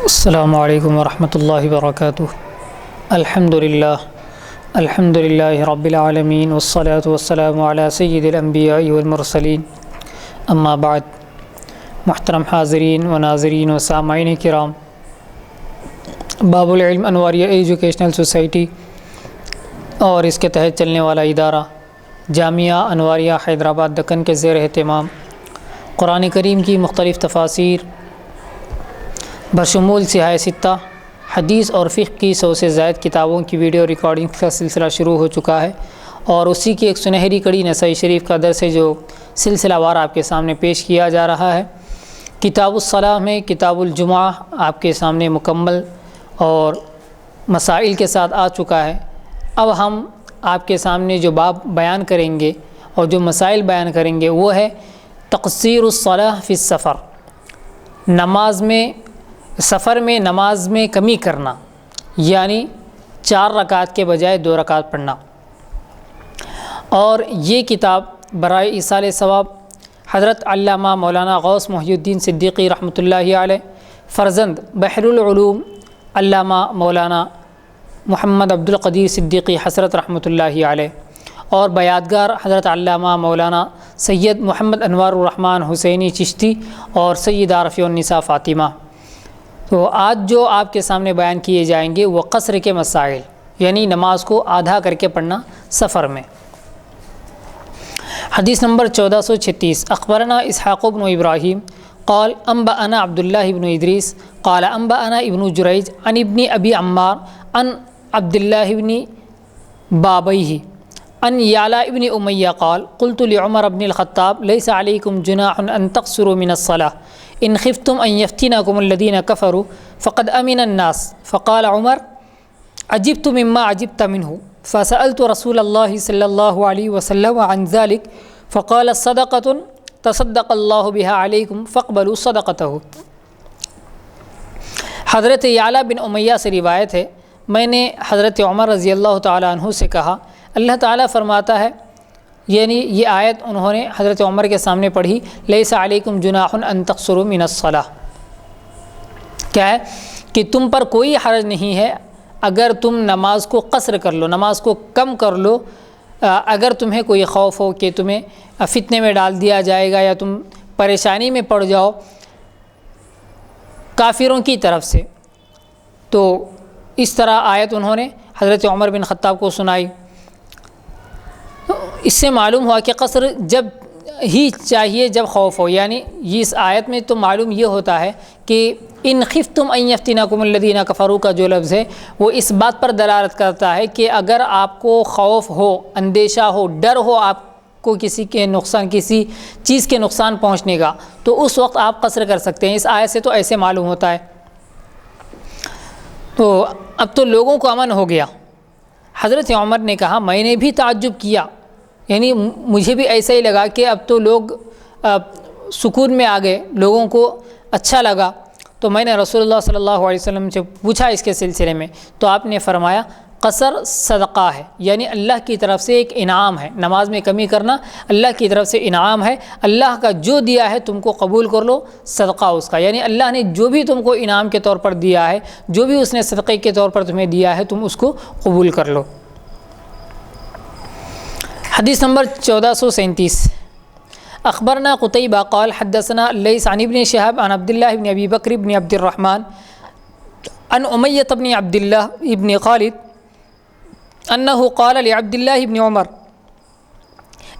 السلام علیکم ورحمۃ اللہ وبرکاتہ۔ الحمد للہ رب العالمین والصلاة والسلام علی سید الانبیاء والمرسلین، اما بعد۔ محترم حاضرین و ناظرین و سامعین کرام، باب العلم انواریہ ایجوکیشنل سوسائٹی اور اس کے تحت چلنے والا ادارہ جامعہ انواریہ حیدرآباد دکن کے زیر اہتمام قرآن کریم کی مختلف تفاسیر بشمول سیاہ ستہ، حدیث اور فقہ کی 100 سے زائد کتابوں کی ویڈیو ریکارڈنگ کا سلسلہ شروع ہو چکا ہے، اور اسی کی ایک سنہری کڑی نسائی شریف کا درس ہے جو سلسلہ وار آپ کے سامنے پیش کیا جا رہا ہے۔ کتاب الصلاۃ میں کتاب الجمعہ آپ کے سامنے مکمل اور مسائل کے ساتھ آ چکا ہے۔ اب ہم آپ کے سامنے جو باب بیان کریں گے اور جو مسائل بیان کریں گے وہ ہے تقصیر الصلاۃ فی السفر، سفر میں نماز میں کمی کرنا، یعنی 4 رکعت کے بجائے 2 رکعت پڑھنا۔ اور یہ کتاب برائے ایصال ثواب حضرت علامہ مولانا غوث محی الدین صدیقی رحمۃ اللہ علیہ، فرزند بحر العلوم علامہ مولانا محمد عبد القدیر صدیقی حضرت رحمۃ اللہ علیہ، اور بیادگار حضرت علامہ مولانا سید محمد انوار الرحمن حسینی چشتی اور سیدہ رفیع النساء فاطمہ۔ تو آج جو آپ کے سامنے بیان کیے جائیں گے وہ قصر کے مسائل، یعنی نماز کو آدھا کر کے پڑھنا سفر میں۔ حدیث نمبر 1436، اخبرنا اسحاق بن ابراہیم قال انبأنا عبد اللہ بن ادریس قال انبأنا ابن جریج عن ابن ابی عمار عن عبد اللہ بن بابیہ عن یعلا ابن امیہ قال قلت لعمر بن الخطاب لیس علیکم جناح ان تقصروا من الصلاة ان خفتم ان یفتنکم الذین کفروا فقد امن الناس فقال عمر عجبت مما عجبت منه فسألت رسول اللہ صلی اللہ علیہ وسلم عن ذلك فقال صدقة تصدق اللہ بها علیکم فاقبلوا صدقته۔ حضرت یعلا بن امیہ سے روایت ہے، میں نے حضرت عمر رضی اللہ تعالیٰ عنہ سے کہا، اللہ تعالیٰ فرماتا ہے، یعنی یہ آیت انہوں نے حضرت عمر کے سامنے پڑھی، لیس علیکم جناح ان تقصروا من الصلاۃ، کیا ہے کہ تم پر کوئی حرج نہیں ہے اگر تم نماز کو قصر کر لو، نماز کو کم کر لو، اگر تمہیں کوئی خوف ہو کہ تمہیں فتنے میں ڈال دیا جائے گا یا تم پریشانی میں پڑ جاؤ کافروں کی طرف سے۔ تو اس طرح آیت انہوں نے حضرت عمر بن خطاب کو سنائی۔ اس سے معلوم ہوا کہ قصر جب ہی چاہیے جب خوف ہو، یعنی اس آیت میں تو معلوم یہ ہوتا ہے کہ ان خفتم ان یفتنکم الذین کفروا کا جو لفظ ہے وہ اس بات پر دلالت کرتا ہے کہ اگر آپ کو خوف ہو، اندیشہ ہو، ڈر ہو آپ کو کسی چیز کے نقصان پہنچنے کا، تو اس وقت آپ قصر کر سکتے ہیں۔ اس آیت سے تو ایسے معلوم ہوتا ہے۔ تو اب تو لوگوں کو امن ہو گیا۔ حضرت عمر نے کہا میں نے بھی تعجب کیا، یعنی مجھے بھی ایسا ہی لگا کہ اب تو لوگ سکون میں آ گئے، لوگوں کو اچھا لگا۔ تو میں نے رسول اللہ صلی اللہ علیہ وسلم سے پوچھا اس کے سلسلے میں، تو آپ نے فرمایا قصر صدقہ ہے، یعنی اللہ کی طرف سے ایک انعام ہے۔ نماز میں کمی کرنا اللہ کی طرف سے انعام ہے، اللہ کا جو دیا ہے تم کو قبول کر لو، صدقہ اس کا، یعنی اللہ نے جو بھی تم کو انعام کے طور پر دیا ہے، جو بھی اس نے صدقے کے طور پر تمہیں دیا ہے، تم اس کو قبول کر لو۔ حدیث نمبر 1437، اخبرنا قتیبہ قال حدثنا لیث عن ابن شہاب عن عبد اللہ بن ابی بکر بن عبد الرحمن عن امیۃ بن عبد اللہ بن خالد انه قال لعبد الله بن عمر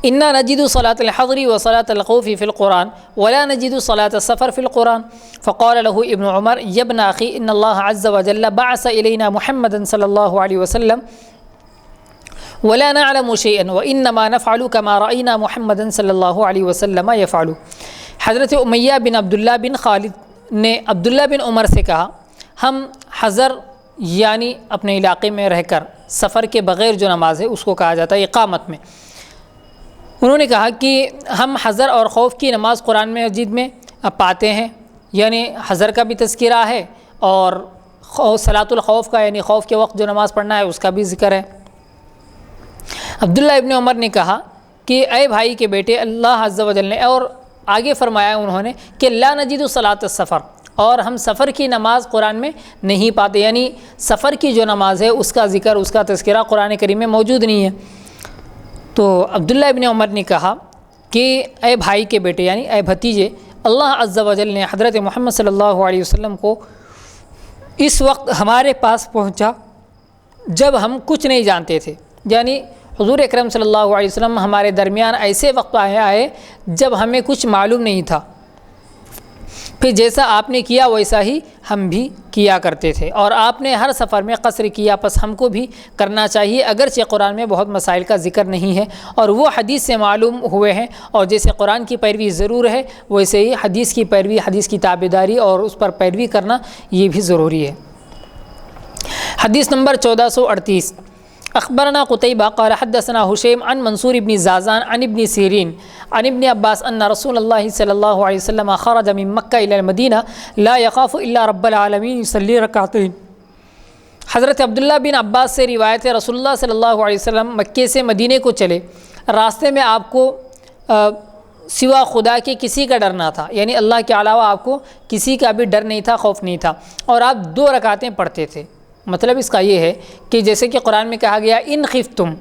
انا نجد صلاة الحضر وصلاة الخوف في القرآن ولا نجد صلاة السفر في القرآن فقال له ابن عمر يا ابن أخي إن الله عز وجل بعث إلينا محمدا صلى الله عليه وسلم ولا نعلم شيئا وإنما نفعل كما رأينا محمدا صلى الله عليه وسلم يفعل۔ حضرت امیہ بن عبداللہ بن خالد نے عبداللہ بن عمر سے کہا، ہم حضر یعنی اپنے علاقے میں رہ کر سفر کے بغیر جو نماز ہے اس کو کہا جاتا ہے اقامت میں، انہوں نے کہا کہ ہم حضر اور خوف کی نماز قرآن مجید میں پاتے ہیں، یعنی حضر کا بھی تذکرہ ہے اور صلاۃ الخوف کا، یعنی خوف کے وقت جو نماز پڑھنا ہے اس کا بھی ذکر ہے۔ عبداللہ ابن عمر نے کہا کہ اے بھائی کے بیٹے، اللہ عز و جل نے اور آگے فرمایا انہوں نے کہ لا نجد صلاۃ السفر، اور ہم سفر کی نماز قرآن میں نہیں پاتے، یعنی سفر کی جو نماز ہے اس کا ذکر، اس کا تذکرہ قرآن کریم میں موجود نہیں ہے۔ تو عبداللہ ابن عمر نے کہا کہ اے بھائی کے بیٹے، یعنی اے بھتیجے، اللہ عز و جل نے حضرت محمد صلی اللہ علیہ وسلم کو اس وقت ہمارے پاس پہنچا جب ہم کچھ نہیں جانتے تھے، یعنی حضور اکرم صلی اللہ علیہ وسلم ہمارے درمیان ایسے وقت آئے جب ہمیں کچھ معلوم نہیں تھا، پھر جیسا آپ نے کیا ویسا ہی ہم بھی کیا کرتے تھے، اور آپ نے ہر سفر میں قصر کیا، پس ہم کو بھی کرنا چاہیے، اگرچہ قرآن میں بہت مسائل کا ذکر نہیں ہے اور وہ حدیث سے معلوم ہوئے ہیں، اور جیسے قرآن کی پیروی ضرور ہے ویسے ہی حدیث کی پیروی، حدیث کی تابعداری اور اس پر پیروی کرنا یہ بھی ضروری ہے۔ حدیث نمبر 1438، اخبرنا قتیبہ قال حدثنا حشیم عن منصور بن زازان عن ابن سیرین عن ابن عباس ان رسول اللہ صلی اللہ علیہ وسلم خرج من مکہ الى المدینہ لا يخاف الا رب العالمین يصلی رکعتین۔ حضرت عبداللہ بن عباس سے روایت ہے، رسول اللہ صلی اللہ علیہ وسلم مکے سے مدینے کو چلے، راستے میں آپ کو سوا خدا کے کسی کا ڈر نہ تھا، یعنی اللہ کے علاوہ آپ کو کسی کا بھی ڈر نہیں تھا، خوف نہیں تھا، اور آپ 2 رکعتیں پڑھتے تھے۔ مطلب اس کا یہ ہے کہ جیسے کہ قرآن میں کہا گیا ان خفتم،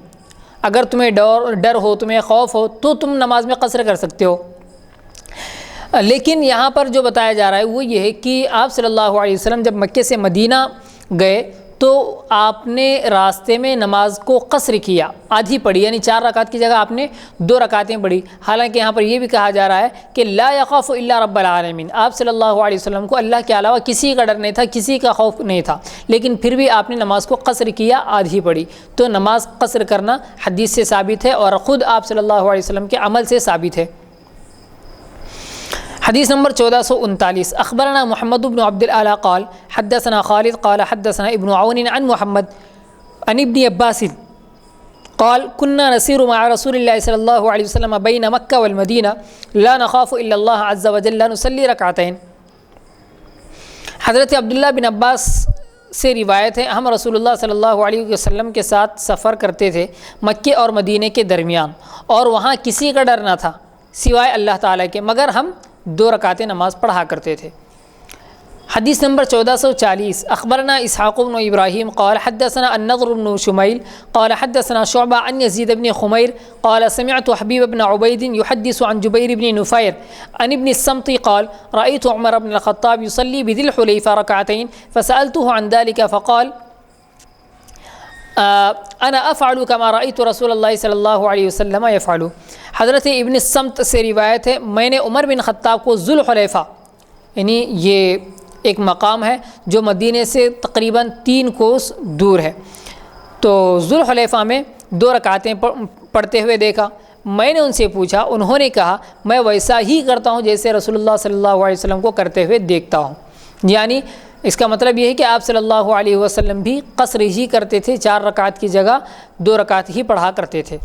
اگر تمہیں ڈر ہو، تمہیں خوف ہو تو تم نماز میں قصر کر سکتے ہو، لیکن یہاں پر جو بتایا جا رہا ہے وہ یہ ہے کہ آپ صلی اللہ علیہ وسلم جب مکے سے مدینہ گئے تو آپ نے راستے میں نماز کو قصر کیا، آدھی پڑھی، یعنی 4 رکعت کی جگہ آپ نے 2 رکعتیں پڑھی۔ حالانکہ یہاں پر یہ بھی کہا جا رہا ہے کہ لا یخاف الا رب العالمین، آپ صلی اللہ علیہ وسلم کو اللہ کے علاوہ کسی کا ڈر نہیں تھا، کسی کا خوف نہیں تھا، لیکن پھر بھی آپ نے نماز کو قصر کیا، آدھی پڑھی۔ تو نماز قصر کرنا حدیث سے ثابت ہے اور خود آپ صلی اللہ علیہ وسلم کے عمل سے ثابت ہے۔ حدیث نمبر 1439، اخبرنا محمد بن عبد الاعلی قال حدثنا خالد قال حدثنا ابن عون عن محمد عن ابن عباس قال كنا نسير مع رسول الله صلى الله عليه وسلم بين مكة والمدينة لا نخاف إلا الله عز وجل نصلي ركعتين۔ حضرت عبداللہ بن عباس سے روایت ہے، ہم رسول اللہ صلی اللہ علیہ وسلم کے ساتھ سفر کرتے تھے مکے اور مدینے کے درمیان، اور وہاں کسی کا ڈر نہ تھا سوائے اللہ تعالیٰ کے، مگر ہم 2 رکعتیں نماز پڑھا کرتے تھے۔ حدیث نمبر 1440، اخبرنا اسحاق بن ابراہیم قال حدثنا النضر بن شمیل قال حدثنا شعبہ عن یزید بن خمیر قال سمعت حبیب بن عبید يحدث عن جبیر بن نفیر عن ابن الصمت قال رأيت عمر بن الخطاب يصلي بذي الحلیفہ ركعتين فسألته عن ذلك فقال انا افعل كما رأيت رسول اللہ صلی اللہ علیہ وسلم يفعل۔ حضرت ابن الصمت سے روایت ہے، میں نے عمر بن خطاب کو ذو الحلیفہ، یعنی یہ ایک مقام ہے جو مدینے سے تقریباً 3 کوس دور ہے، تو ذو الحلیفہ میں 2 رکعتیں پڑھتے ہوئے دیکھا۔ میں نے ان سے پوچھا، انہوں نے کہا میں ویسا ہی کرتا ہوں جیسے رسول اللہ صلی اللہ علیہ وسلم کو کرتے ہوئے دیکھتا ہوں، یعنی اس کا مطلب یہ ہے کہ آپ صلی اللہ علیہ وسلم بھی قصر ہی کرتے تھے، 4 رکعت کی جگہ 2 رکعت ہی پڑھا کرتے تھے۔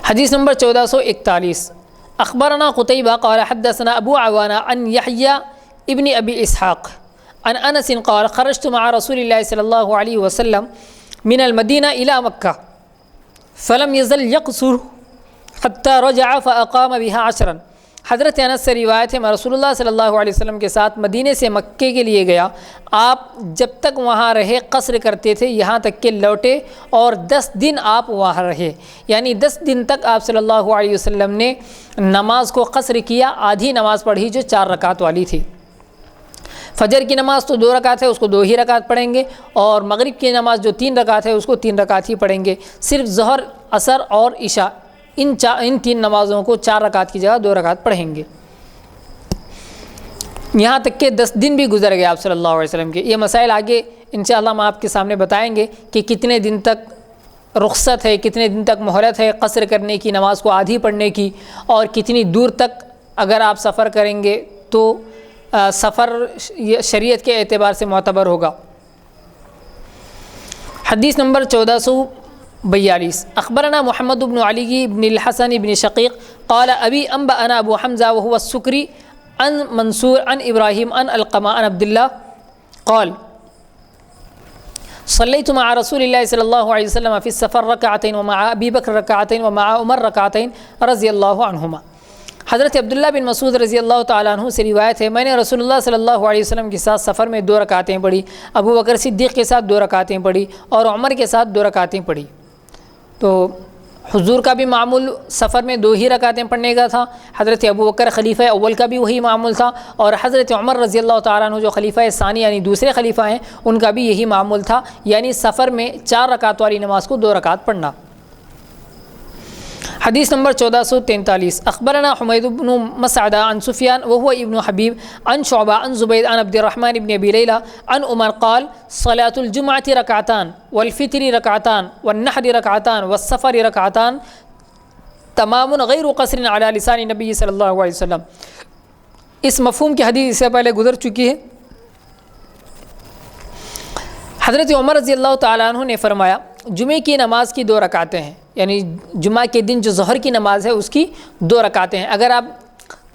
حدیث نمبر 1441، اخبرنا قتیبہ قال حدثنا ابو عوانہ عن یحییٰ ابن ابی اسحاق عن انس قال خرجت مع رسول اللہ صلی اللہ علیہ وسلم من المدینہ الى مکہ فلم يزل يقصر حتى رجع فاقام بها 10۔ حضرت انس سے روایت ہے، میں رسول اللہ صلی اللہ علیہ وسلم کے ساتھ مدینے سے مکے کے لیے گیا، آپ جب تک وہاں رہے قصر کرتے تھے یہاں تک کہ لوٹے، اور 10 دن آپ وہاں رہے، یعنی 10 دن تک آپ صلی اللہ علیہ وسلم نے نماز کو قصر کیا، آدھی نماز پڑھی جو 4 رکعت والی تھی۔ فجر کی نماز تو 2 رکعت ہے، اس کو 2 ہی رکعت پڑھیں گے، اور مغرب کی نماز جو 3 رکعت ہے اس کو 3 رکعت ہی پڑھیں گے، صرف ظہر، عصر اور عشاء ان 3 نمازوں کو 4 رکعت کی جگہ 2 رکعت پڑھیں گے، یہاں تک کہ 10 دن بھی گزر گئے آپ صلی اللہ علیہ وسلم کے۔ یہ مسائل آگے انشاءاللہ ہم آپ کے سامنے بتائیں گے کہ کتنے دن تک رخصت ہے، کتنے دن تک مہلت ہے قصر کرنے کی، نماز کو آدھی پڑھنے کی، اور کتنی دور تک اگر آپ سفر کریں گے تو سفر شریعت کے اعتبار سے معتبر ہوگا۔ حدیث نمبر 1442، اخبرنا محمد بن علی بن الحسن بن شقیق قال ابی انبأنا ابو حمزہ وهو السکری عن منصور عن ابراہیم عن القمہ عن عبداللہ قال صلیت مع رسول اللہ صلی اللہ علیہ وسلم فی السفر رکعتین ومع ابی بکر رکعتین ومع عمر رکعتین رضی اللہ عنہما۔ حضرت عبداللہ بن مسعود رضی اللہ تعالیٰ عنہ سے روایت ہے، میں نے رسول اللہ صلی اللہ علیہ وسلم کے ساتھ سفر میں 2 رکعتیں پڑھی، ابو بکر صدیق کے ساتھ 2 رکعتیں پڑھی اور عمر کے ساتھ 2 رکعتیں پڑھی۔ تو حضور کا بھی معمول سفر میں 2 ہی رکعتیں پڑھنے کا تھا، حضرت ابو بکر خلیفہ اول کا بھی وہی معمول تھا، اور حضرت عمر رضی اللہ تعالیٰ عنہ جو خلیفہ ثانی یعنی دوسرے خلیفہ ہیں ان کا بھی یہی معمول تھا، یعنی سفر میں 4 رکعت والی نماز کو 2 رکعت پڑھنا۔ حدیث نمبر 1443 اخبرنا حمید بن مسعدہ عن سفیان وهو ابن حبیب عن شعبہ عن زبید عن عبد الرحمن بن ابی لیلہ عن عمر قال صلاة الجمعة رکعتان والفطر رکعتان والنحر رکعتان والسفر رکعتان تمام غیر قصر علی لسان نبی صلی اللہ علیہ وسلم۔ اس مفہوم کی حدیث اس سے پہلے گزر چکی ہے۔ حضرت عمر رضی اللہ تعالیٰ عنہ نے فرمایا جمعے کی نماز کی 2 رکعتیں ہیں، یعنی جمعہ کے دن جو ظہر کی نماز ہے اس کی 2 رکعتیں ہیں۔ اگر آپ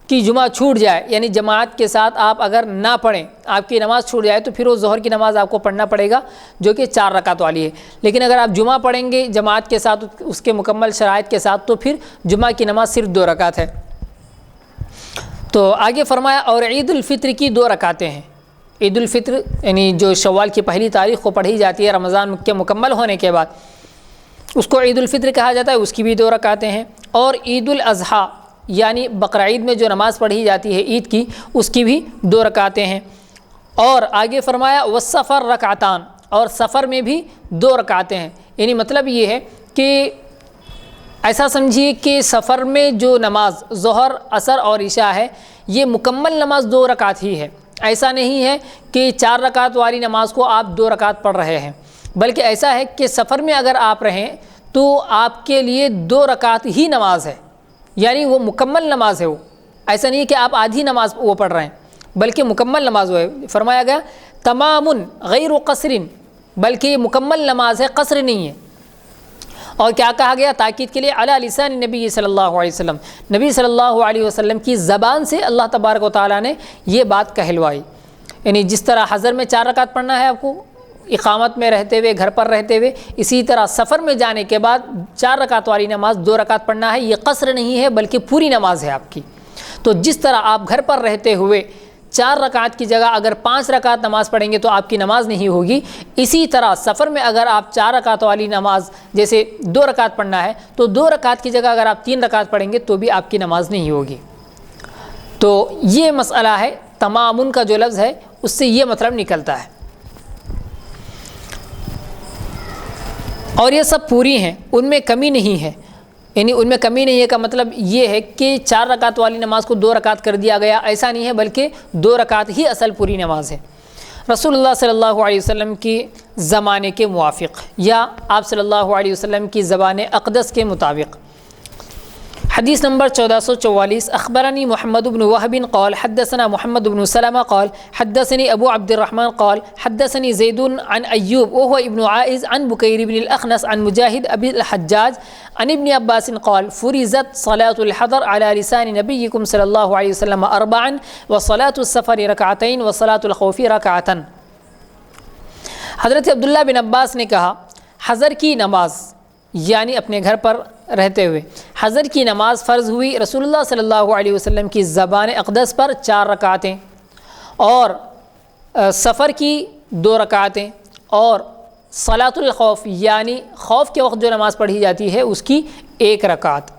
کی جمعہ چھوٹ جائے یعنی جماعت کے ساتھ آپ اگر نہ پڑھیں، آپ کی نماز چھوٹ جائے تو پھر وہ ظہر کی نماز آپ کو پڑھنا پڑے گا جو کہ 4 رکعت والی ہے، لیکن اگر آپ جمعہ پڑھیں گے جماعت کے ساتھ اس کے مکمل شرائط کے ساتھ تو پھر جمعہ کی نماز صرف 2 رکعت ہے۔ تو آگے فرمایا اور عید الفطر کی 2 رکعتیں ہیں۔ عید الفطر یعنی جو شوال کی پہلی تاریخ کو پڑھی جاتی ہے رمضان کے مکمل ہونے کے بعد، اس کو عید الفطر کہا جاتا ہے، اس کی بھی 2 رکعتیں ہیں۔ اور عید الاضحیٰ یعنی بقرعید میں جو نماز پڑھی جاتی ہے عید کی، اس کی بھی 2 رکعتیں ہیں۔ اور آگے فرمایا والسفر رکعتان، اور سفر میں بھی 2 رکعتیں ہیں، یعنی مطلب یہ ہے کہ ایسا سمجھیے کہ سفر میں جو نماز ظہر عصر اور عشاء ہے یہ مکمل نماز 2 رکعت ہی ہے۔ ایسا نہیں ہے کہ 4 رکعت والی نماز کو آپ 2 رکعت پڑھ رہے ہیں، بلکہ ایسا ہے کہ سفر میں اگر آپ رہیں تو آپ کے لیے 2 رکعت ہی نماز ہے، یعنی وہ مکمل نماز ہے۔ وہ ایسا نہیں ہے کہ آپ آدھی نماز وہ پڑھ رہے ہیں، بلکہ مکمل نماز وہ ہے۔ فرمایا گیا تمام غیر قصر، بلکہ یہ مکمل نماز ہے، قصر نہیں ہے۔ اور کیا کہا گیا تاکید کے لیے علی لسان نبی صلی اللہ علیہ وسلم، نبی صلی اللہ علیہ وسلم کی زبان سے اللہ تبارک و تعالیٰ نے یہ بات کہلوائی۔ یعنی جس طرح حضر میں 4 رکعت پڑھنا ہے آپ کو اقامت میں رہتے ہوئے، گھر پر رہتے ہوئے، اسی طرح سفر میں جانے کے بعد 4 رکعت والی نماز 2 رکعت پڑھنا ہے۔ یہ قصر نہیں ہے بلکہ پوری نماز ہے آپ کی۔ تو جس طرح آپ گھر پر رہتے ہوئے 4 رکعت کی جگہ اگر 5 رکعت نماز پڑھیں گے تو آپ کی نماز نہیں ہوگی، اسی طرح سفر میں اگر آپ 4 رکعت والی نماز جیسے 2 رکعت پڑھنا ہے تو 2 رکعت کی جگہ اگر آپ 3 رکعت پڑھیں گے تو بھی آپ کی نماز نہیں ہوگی۔ تو یہ مسئلہ ہے، تمام کا جو لفظ ہے اس سے یہ مطلب نکلتا ہے، اور یہ سب پوری ہیں، ان میں کمی نہیں ہے۔ یعنی ان میں کمی نہیں ہے کا مطلب یہ ہے کہ 4 رکعت والی نماز کو 2 رکعت کر دیا گیا، ایسا نہیں ہے، بلکہ 2 رکعت ہی اصل پوری نماز ہے، رسول اللہ صلی اللہ علیہ وسلم کی زمانے کے موافق یا آپ صلی اللہ علیہ وسلم کی زبان اقدس کے مطابق۔ حدیث نمبر 1444 اخبرنی محمد بن وهب قال حدثنا محمد بن سلمہ قال حدثني ابو عبد الرحمن قال حدثني زید عن ایوب وهو ابن عائز عن بکیر بن الاخنس عن مجاہد ابی الحجاج عن ابن عباس قال فرضت صلاة الحضر على لسان نبيكم صلی اللہ علیہ وسلم 4 وصلاة السفر 2 وصلاة الخوف 2۔ حضرت عبداللہ بن عباس نے کہا حضر کی نماز یعنی اپنے گھر پر رہتے ہوئے حضر کی نماز فرض ہوئی رسول اللہ صلی اللہ علیہ وسلم کی زبان اقدس پر 4 رکعتیں، اور سفر کی 2 رکعتیں، اور صلاۃ الخوف یعنی خوف کے وقت جو نماز پڑھی جاتی ہے اس کی 1 رکعت۔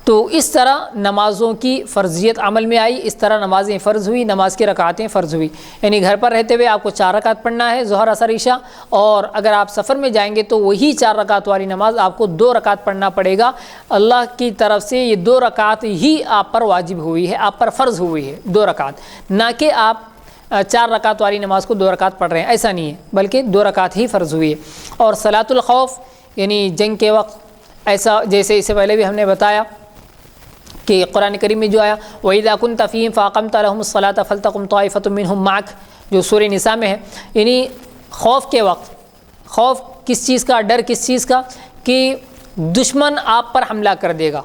تو اس طرح نمازوں کی فرضیت عمل میں آئی، اس طرح نمازیں فرض ہوئی، نماز کی رکعتیں فرض ہوئی۔ یعنی گھر پر رہتے ہوئے آپ کو 4 رکعت پڑھنا ہے ظہر عصر عشاء، اور اگر آپ سفر میں جائیں گے تو وہی 4 رکعت والی نماز آپ کو 2 رکعت پڑھنا پڑے گا۔ اللہ کی طرف سے یہ 2 رکعت ہی آپ پر واجب ہوئی ہے، آپ پر فرض ہوئی ہے 2 رکعت، نہ کہ آپ 4 رکعت والی نماز کو 2 رکعت پڑھ رہے ہیں، ایسا نہیں ہے، بلکہ 2 رکعت ہی فرض ہوئی ہے۔ اور صلاۃ الخوف یعنی جنگ کے وقت، ایسا جیسے اس سے پہلے بھی ہم نے بتایا کہ قرآن کریم میں جو آیا وَإِذَا كُنْتَ فِيهِمْ فَأَقَمْتَ لَهُمُ الصَّلَاةَ فَلْتَقُمْ طَائِفَةٌ مِّنْهُمْ مَعَكَ، جو سورہ نساء میں ہے۔ یعنی خوف کے وقت، خوف کس چیز کا، ڈر کس چیز کا، کہ دشمن آپ پر حملہ کر دے گا،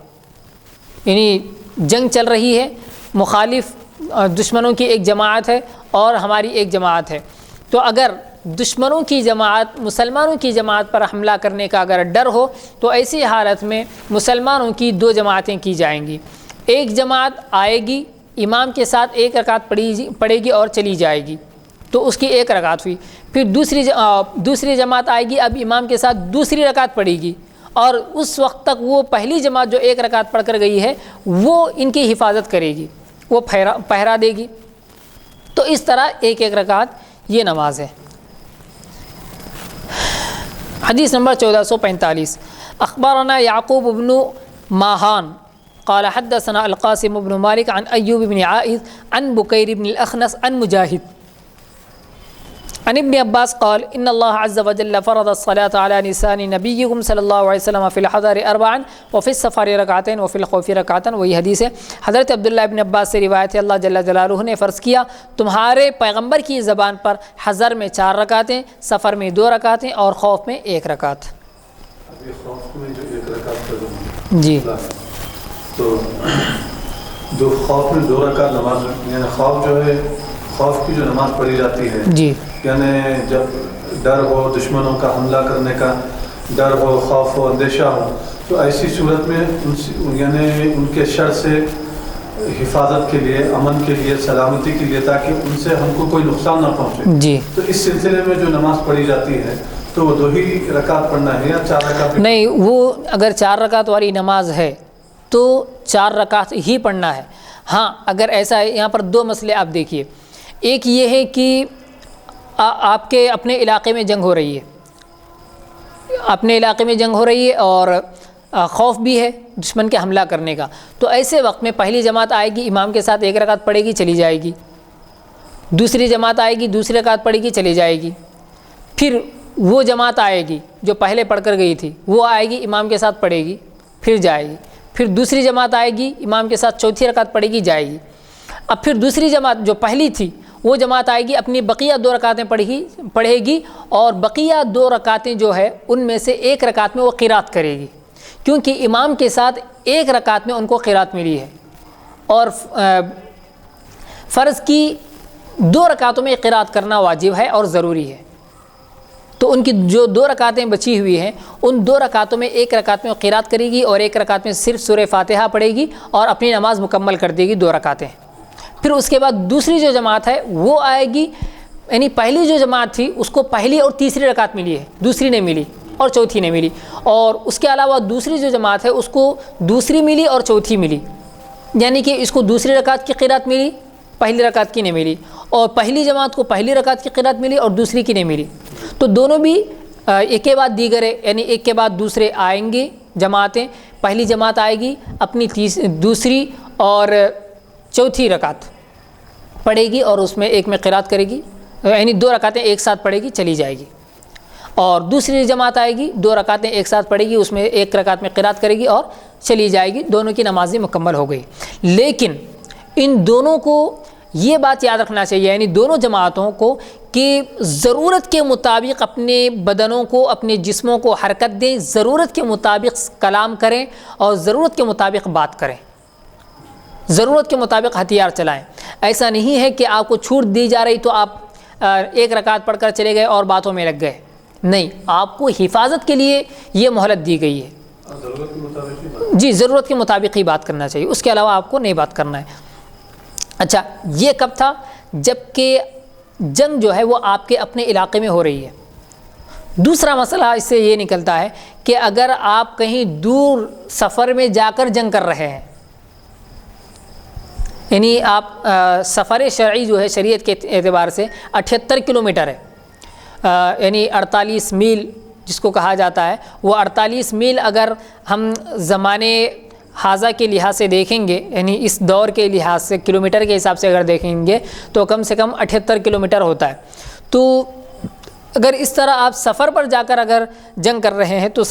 یعنی جنگ چل رہی ہے، مخالف دشمنوں کی ایک جماعت ہے اور ہماری ایک جماعت ہے، تو اگر دشمنوں کی جماعت مسلمانوں کی جماعت پر حملہ کرنے کا اگر ڈر ہو تو ایسی حالت میں مسلمانوں کی 2 جماعتیں کی جائیں گی، ایک جماعت آئے گی امام کے ساتھ ایک رکعت پڑھے گی اور چلی جائے گی، تو اس کی ایک رکعت ہوئی۔ پھر دوسری جماعت آئے گی، اب امام کے ساتھ دوسری رکعت پڑھے گی، اور اس وقت تک وہ پہلی جماعت جو ایک رکعت پڑھ کر گئی ہے وہ ان کی حفاظت کرے گی، وہ پہرا دے گی۔ تو اس طرح ایک ایک رکعت یہ نماز ہے۔ حدیث نمبر 1445، اخبرنا یعقوب بن ماہان قال حدثنا القاسم بن مالک عن ایوب بن عائذ عن بکیر بن الاخنس عن مجاہد عن ابن عباس قال ان اللہ عز وجل فرض الصلاة على نساء نبیکم صلی اللہ علیہ وسلم فی الحضر اربعا وفی السفر رکعتین وفی الخوف رکعتین۔ وہی حدیث ہے، حضرت عبداللہ ابن عباس سے روایت ہے، اللہ جل جلالہ نے فرض کیا تمہارے پیغمبر کی زبان پر حضر میں 4 رکعتیں، سفر میں 2 رکعتیں اور خوف میں 1 رکعت۔ خوف میں جو 1 رکعت جی تو خوف میں 2 رکعت نماز، یعنی خوف جو ہے، خوف کی جو نماز پڑھی جاتی ہے جی، یعنی جب ڈر ہو، دشمنوں کا حملہ کرنے کا ڈر ہو، خوف ہو، اندیشہ ہو، تو ایسی صورت میں یعنی ان کے شر سے حفاظت کے لیے، امن کے لیے، سلامتی کے لیے، تاکہ ان سے ہم کو کوئی نقصان نہ پہنچے جی، تو اس سلسلے میں جو نماز پڑھی جاتی ہے تو وہ 2 ہی رکعت پڑھنا ہے یا 4 رکعت؟ نہیں، وہ اگر 4 رکعت والی نماز ہے تو 4 رکعت ہی پڑھنا ہے۔ ہاں اگر ایسا ہے، یہاں پر 2 مسئلے آپ دیکھیے، ایک یہ ہے کہ آپ کے اپنے علاقے میں جنگ ہو رہی ہے، اپنے علاقے میں جنگ ہو رہی ہے اور خوف بھی ہے دشمن کے حملہ کرنے کا، تو ایسے وقت میں پہلی جماعت آئے گی، امام کے ساتھ 1 رکعت پڑھے گی، چلی جائے گی۔ دوسری جماعت آئے گی، دوسری رکعت پڑھے گی، چلی جائے گی۔ پھر وہ جماعت آئے گی جو پہلے پڑھ کر گئی تھی، وہ آئے گی، امام کے ساتھ پڑھے گی، پھر جائے گی۔ پھر دوسری جماعت آئے گی، امام کے ساتھ چوتھی رکعت پڑھے گی، جائے گی۔ اب پھر دوسری جماعت جو پہلی تھی وہ جماعت آئے گی، اپنی بقیہ 2 رکعتیں پڑھے گی، اور بقیہ 2 رکعتیں جو ہے ان میں سے 1 رکعت میں وہ قرات کرے گی، کیونکہ امام کے ساتھ 1 رکعت میں ان کو قرات ملی ہے، اور فرض کی 2 رکعتوں میں قرات کرنا واجب ہے اور ضروری ہے۔ تو ان کی جو 2 رکعتیں بچی ہوئی ہیں ان 2 رکعتوں میں 1 رکعت میں قرات کرے گی، اور 1 رکعت میں صرف سورہ فاتحہ پڑھے گی اور اپنی نماز مکمل کر دے گی 2 رکعتیں۔ پھر اس کے بعد دوسری جو جماعت ہے وہ آئے گی، یعنی پہلی جو جماعت تھی اس کو پہلی اور تیسری رکعت ملی ہے، دوسری نہیں ملی اور چوتھی نہیں ملی، اور اس کے علاوہ دوسری جو جماعت ہے اس کو دوسری ملی اور چوتھی ملی، یعنی کہ اس کو دوسری رکعت کی قرات ملی، پہلی رکعت کی نہیں ملی، اور پہلی جماعت کو پہلی رکعت کی قرات ملی اور دوسری کی نہیں ملی۔ تو دونوں بھی ایک کے بعد دیگر ہے، یعنی ایک کے بعد دوسرے آئیں گے جماعتیں۔ پہلی جماعت آئے گی، اپنی دوسری اور چوتھی رکعت پڑھے گی اور اس میں ایک میں قرات کرے گی، یعنی 2 رکعتیں ایک ساتھ پڑھے گی، چلی جائے گی۔ اور دوسری جماعت آئے گی، 2 رکعتیں ایک ساتھ پڑھے گی، اس میں 1 رکعت میں قرات کرے گی اور چلی جائے گی۔ دونوں کی نمازیں مکمل ہو گئی۔ لیکن ان دونوں کو یہ بات یاد رکھنا چاہیے، یعنی دونوں جماعتوں کو، کہ ضرورت کے مطابق اپنے بدنوں کو، اپنے جسموں کو حرکت دیں، ضرورت کے مطابق کلام کریں اور ضرورت کے مطابق بات کریں، ضرورت کے مطابق ہتھیار چلائیں۔ ایسا نہیں ہے کہ آپ کو چھوٹ دی جا رہی تو آپ 1 رکعت پڑھ کر چلے گئے اور باتوں میں لگ گئے، نہیں، آپ کو حفاظت کے لیے یہ مہلت دی گئی ہے۔ جی، ضرورت کے مطابق ہی بات کرنا چاہیے، اس کے علاوہ آپ کو نہیں بات کرنا ہے۔ اچھا، یہ کب تھا؟ جب کہ جنگ جو ہے وہ آپ کے اپنے علاقے میں ہو رہی ہے۔ دوسرا مسئلہ اس سے یہ نکلتا ہے کہ اگر آپ کہیں دور سفر میں جا کر جنگ کر رہے ہیں، یعنی آپ سفر شرعی جو ہے شریعت کے اعتبار سے 78 کلومیٹر ہے، یعنی 48 میل جس کو کہا جاتا ہے، وہ 48 میل اگر ہم زمانے حاضہ کے لحاظ سے دیکھیں گے، یعنی اس دور کے لحاظ سے کلومیٹر کے حساب سے اگر دیکھیں گے تو کم سے کم 78 کلومیٹر ہوتا ہے۔ تو اگر اس طرح آپ سفر پر جا کر اگر جنگ کر رہے ہیں تو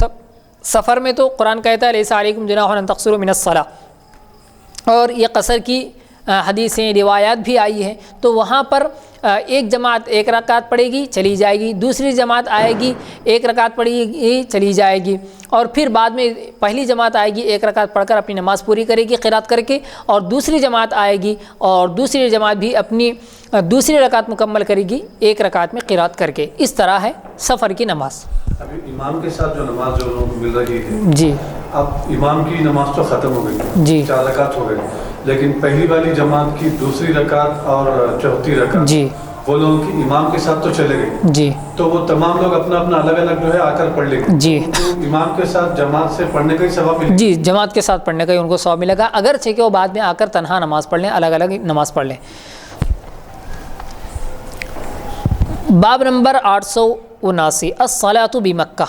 سفر میں تو قرآن کہتا ہے لیس علیکم جناح ان تقصروا من الصلاۃ، اور یہ قصر کی حدیثیں روایات بھی آئی ہیں، تو وہاں پر ایک جماعت ایک رکعت پڑھے گی چلی جائے گی، دوسری جماعت آئے گی ایک رکعت پڑھے گی چلی جائے گی، اور پھر بعد میں پہلی جماعت آئے گی ایک رکعت پڑھ کر اپنی نماز پوری کرے گی قرات کر کے، اور دوسری جماعت آئے گی اور دوسری جماعت بھی اپنی دوسری رکعت مکمل کرے گی ایک رکعت میں قرات کر کے۔ اس طرح ہے سفر کی نماز۔ ابھی امام کے ساتھ جو نماز جو لوگوں کو مل رہی ہے، جی اب امام کی نماز تو ختم ہو گئی، جی 4 رکعت ہو گئی، لیکن پہلی والی جماعت کی دوسری رکعت اور چوتھی رکعت جی وہ لوگوں کی امام کے ساتھ تو چلے گئے، جی تو وہ تمام لوگ اپنا اپنا الگ الگ جو ہے آ کر پڑھ لیں گے، جی ان کو امام کے ساتھ جماعت سے پڑھنے کا ہی ثواب ملے گا۔ جی جماعت کے ساتھ پڑھنے کا ہی ان کو ثواب ملے گا، اگرچہ کہ وہ بعد میں آ کر تنہا نماز پڑھ لیں، الگ الگ نماز پڑھ لیں۔ باب نمبر 879 الصلاۃ بمکہ،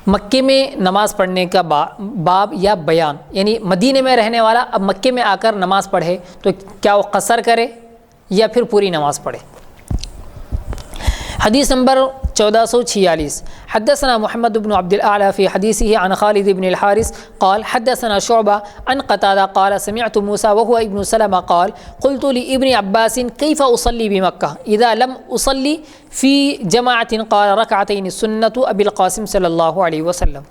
مکے میں نماز پڑھنے کا باب یا بیان، یعنی مدینے میں رہنے والا اب مکے میں آ کر نماز پڑھے تو کیا وہ قصر کرے یا پھر پوری نماز پڑھے۔ حدیث نمبر 1446 حدثنا محمد بن عبد الاعلى في حديثه عن خالد بن الحارث قال حدثنا شعبة عن قتادة قال سمعت موسى وهو ابن سلمة قال قلت لابن عباس كيف أصلي بمكة إذا لم أصلي في جماعة قال ركعتين السنة أبي القاسم صلی اللہ علیہ وسلم۔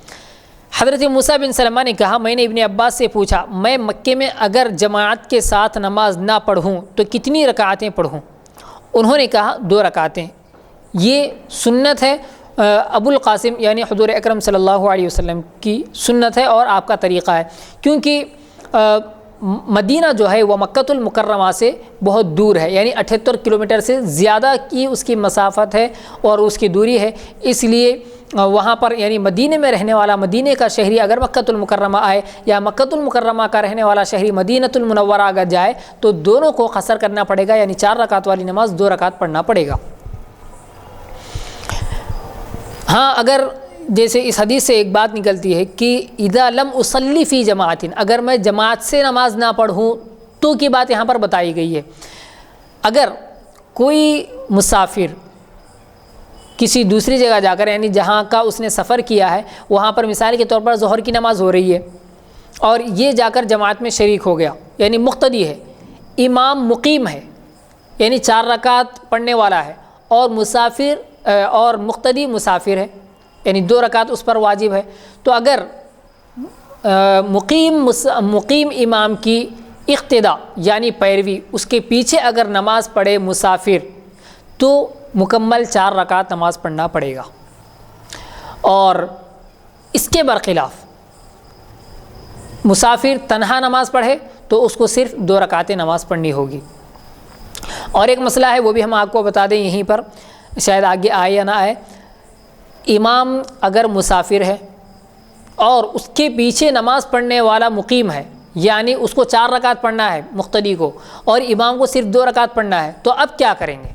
حضرت موسیٰ بن سلمہ نے کہا میں نے ابن عباس سے پوچھا میں مکے میں اگر جماعت کے ساتھ نماز نہ پڑھوں تو کتنی رکعتیں پڑھوں؟ انہوں نے کہا 2 رکعتیں، یہ سنت ہے ابو القاسم یعنی حضور اکرم صلی اللہ علیہ وسلم کی سنت ہے اور آپ کا طریقہ ہے، کیونکہ مدینہ جو ہے وہ مکۃ المکرمہ سے بہت دور ہے، یعنی 78 کلومیٹر سے زیادہ کی اس کی مسافت ہے اور اس کی دوری ہے، اس لیے وہاں پر یعنی مدینے میں رہنے والا مدینے کا شہری اگر مکۃ المکرمہ آئے یا مکۃ المکرمہ کا رہنے والا شہری مدینۃ المنورہ اگر جائے تو دونوں کو قصر کرنا پڑے گا، یعنی 4 رکعت والی نماز 2 رکعت پڑھنا پڑے گا۔ ہاں اگر جیسے اس حدیث سے ایک بات نکلتی ہے کہ اذا لم اصلی فی جماعت، اگر میں جماعت سے نماز نہ پڑھوں تو کی بات یہاں پر بتائی گئی ہے۔ اگر کوئی مسافر کسی دوسری جگہ جا کر یعنی جہاں کا اس نے سفر کیا ہے وہاں پر مثال کے طور پر ظہر کی نماز ہو رہی ہے اور یہ جا کر جماعت میں شریک ہو گیا، یعنی مقتدی ہے، امام مقیم ہے یعنی 4 رکعت پڑھنے والا ہے، اور مسافر اور مقتدی مسافر ہے یعنی 2 رکعت اس پر واجب ہے، تو اگر مقیم امام کی اقتدا یعنی پیروی اس کے پیچھے اگر نماز پڑھے مسافر تو مکمل 4 رکعت نماز پڑھنا پڑے گا، اور اس کے برخلاف مسافر تنہا نماز پڑھے تو اس کو صرف 2 رکعتیں نماز پڑھنی ہوگی۔ اور ایک مسئلہ ہے وہ بھی ہم آپ کو بتا دیں یہیں پر، شاید آگے آئے یا نہ آئے، امام اگر مسافر ہے اور اس کے پیچھے نماز پڑھنے والا مقیم ہے یعنی اس کو 4 رکعت پڑھنا ہے مقتدی کو اور امام کو صرف 2 رکعت پڑھنا ہے، تو اب کیا کریں گے؟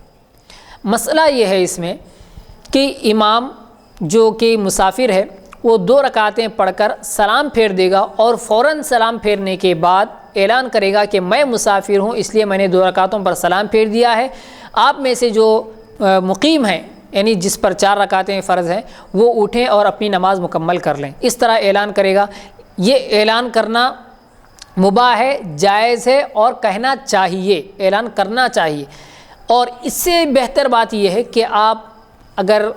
مسئلہ یہ ہے اس میں کہ امام جو کہ مسافر ہے وہ 2 رکعتیں پڑھ کر سلام پھیر دے گا اور فوراً سلام پھیرنے کے بعد اعلان کرے گا کہ میں مسافر ہوں اس لیے میں نے 2 رکعتوں پر سلام پھیر دیا ہے، آپ میں سے جو مقیم ہیں یعنی جس پر 4 رکعتیں فرض ہیں وہ اٹھیں اور اپنی نماز مکمل کر لیں، اس طرح اعلان کرے گا۔ یہ اعلان کرنا مباح ہے، جائز ہے اور کہنا چاہیے، اعلان کرنا چاہیے، اور اس سے بہتر بات یہ ہے کہ آپ اگر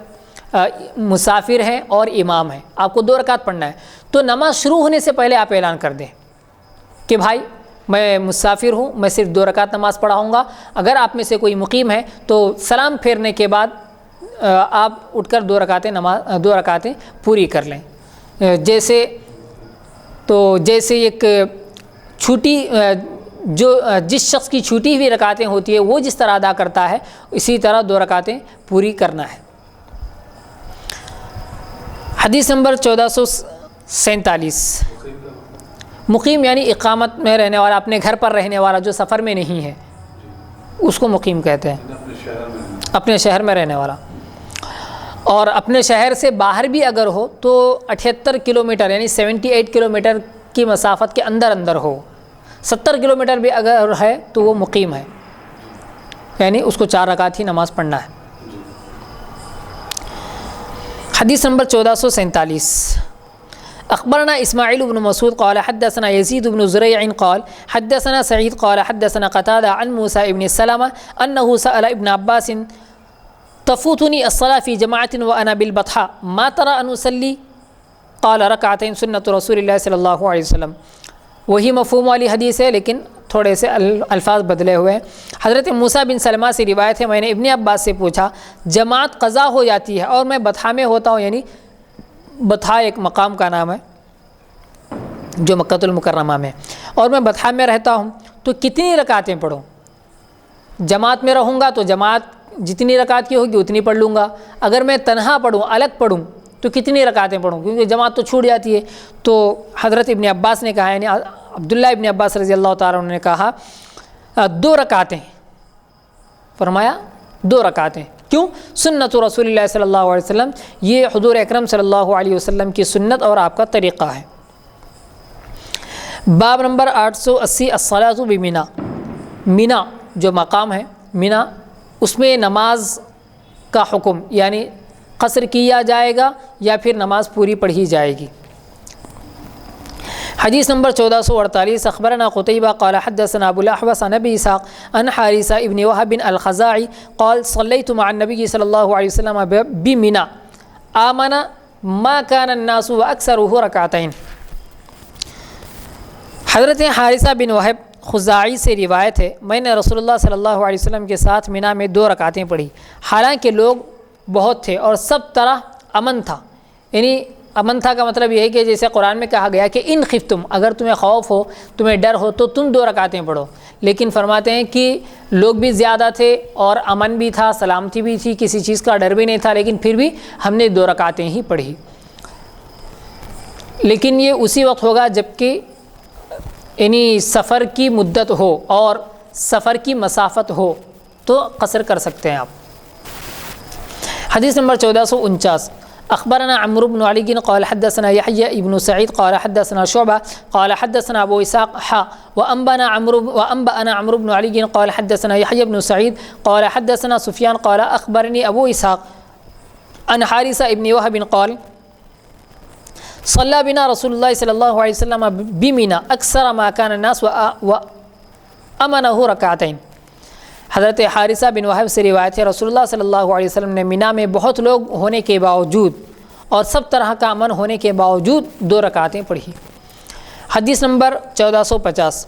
مسافر ہیں اور امام ہیں آپ کو 2 رکعت پڑھنا ہے تو نماز شروع ہونے سے پہلے آپ اعلان کر دیں کہ بھائی میں مسافر ہوں، میں صرف 2 رکعت نماز پڑھاؤں گا۔ اگر آپ میں سے کوئی مقیم ہے تو سلام پھیرنے کے بعد آپ اٹھ کر 2 رکعتیں پوری کر لیں۔ جیسے ایک چھوٹی جس شخص کی چھوٹی ہوئی رکعتیں ہوتی ہے وہ جس طرح ادا کرتا ہے اسی طرح 2 رکعتیں پوری کرنا ہے۔ حدیث نمبر 1447 مقیم یعنی اقامت میں رہنے والا، اپنے گھر پر رہنے والا جو سفر میں نہیں ہے اس کو مقیم کہتے ہیں، اپنے شہر میں رہنے والا، اور اپنے شہر سے باہر بھی اگر ہو تو 78 کلومیٹر یعنی 78 کلومیٹر کی مسافت کے اندر ہو، 70 کلومیٹر بھی اگر ہے تو وہ مقیم ہے، یعنی اس کو 4 رکعت ہی نماز پڑھنا ہے۔ حدیث نمبر 1447 اخبرنا اسماعیل بن مسعود قال حدثنا يزيد بن زريع قال حدثنا سعيد قال حدثنا قتادة عن موسى بن سلمة أنه سأل ابن عباس تفوتني الصلاة في جماعة وأنا بالبطحاء ما ترى أن أصلي قال ركعتين سنة رسول الله صلی اللہ علیہ وسلم. وہی مفہوم والی حدیث ہے لیکن تھوڑے سے الفاظ بدلے ہوئے ہیں. حضرت موسیٰ بن سلمہ سے روایت ہے میں نے ابن عباس سے پوچھا جماعت قضا ہو جاتی ہے اور میں بطحا میں ہوتا ہوں، یعنی بطحا ایک مقام کا نام ہے جو مکہ المکرمہ میں، اور میں بطحا میں رہتا ہوں تو کتنی رکعتیں پڑھوں؟ جماعت میں رہوں گا تو جماعت جتنی رکعت کی ہوگی اتنی پڑھ لوں گا، اگر میں تنہا پڑھوں الگ پڑھوں تو کتنی رکعتیں پڑھوں، کیونکہ جماعت تو چھوٹ جاتی ہے. تو حضرت ابن عباس نے کہا، یعنی عبداللہ ابن عباس رضی اللہ تعالیٰ عنہ نے کہا 2 رکعتیں، فرمایا 2 رکعتیں. کیوں؟ سنت رسول اللہ صلی اللہ علیہ وسلم، یہ حضور اکرم صلی اللہ علیہ وسلم کی سنت اور آپ کا طریقہ ہے. باب نمبر 880 الصلاۃ بمنا. منا جو مقام ہے منا، اس میں نماز کا حکم، یعنی قصر کیا جائے گا یا پھر نماز پوری پڑھی جائے گی. حدیث نمبر 1448 اخبرنا قتيبة قال حدثنا ابو الاحوص عن ابي اسحاق عن حارثة ابن وهب الخزاعي قال صليت مع النبي صلى الله عليه وسلم بمنى آمن ما كان الناس واكثره ركعتين. حضرت حارثہ بن وہب خزاعی سے روایت ہے میں نے رسول اللہ صلی اللہ علیہ وسلم کے ساتھ منی میں 2 رکعتیں پڑھی، حالانکہ لوگ بہت تھے اور سب طرح امن تھا. یعنی امن تھا کا مطلب یہ ہے کہ جیسے قرآن میں کہا گیا کہ ان خفتم، اگر تمہیں خوف ہو تمہیں ڈر ہو تو تم 2 رکعتیں پڑھو. لیکن فرماتے ہیں کہ لوگ بھی زیادہ تھے اور امن بھی تھا، سلامتی بھی تھی، کسی چیز کا ڈر بھی نہیں تھا، لیکن پھر بھی ہم نے 2 رکعتیں ہی پڑھی. لیکن یہ اسی وقت ہوگا جب کہ یعنی سفر کی مدت ہو اور سفر کی مسافت ہو تو قصر کر سکتے ہیں آپ. حدیث نمبر 1449 اخبرنا عمرو بن علي قال حدثنا يحيى بن سعيد قال حدثنا شعبة قال حدثنا ابو اسحاق وانبانا عمرو بن علي قال حدثنا يحيى بن سعيد قال حدثنا سفيان قال اخبرني ابو اسحاق عن حارثة ابن وهب قال صلى بنا رسول الله صلى الله عليه وسلم بمنى اكثر ما كان الناس وامنه ركعتين. حضرت حارثہ بن وہب سے روایت ہے رسول اللہ صلی اللہ علیہ وسلم نے منی میں بہت لوگ ہونے کے باوجود اور سب طرح کا امن ہونے کے باوجود 2 رکعتیں پڑھی. حدیث نمبر 1450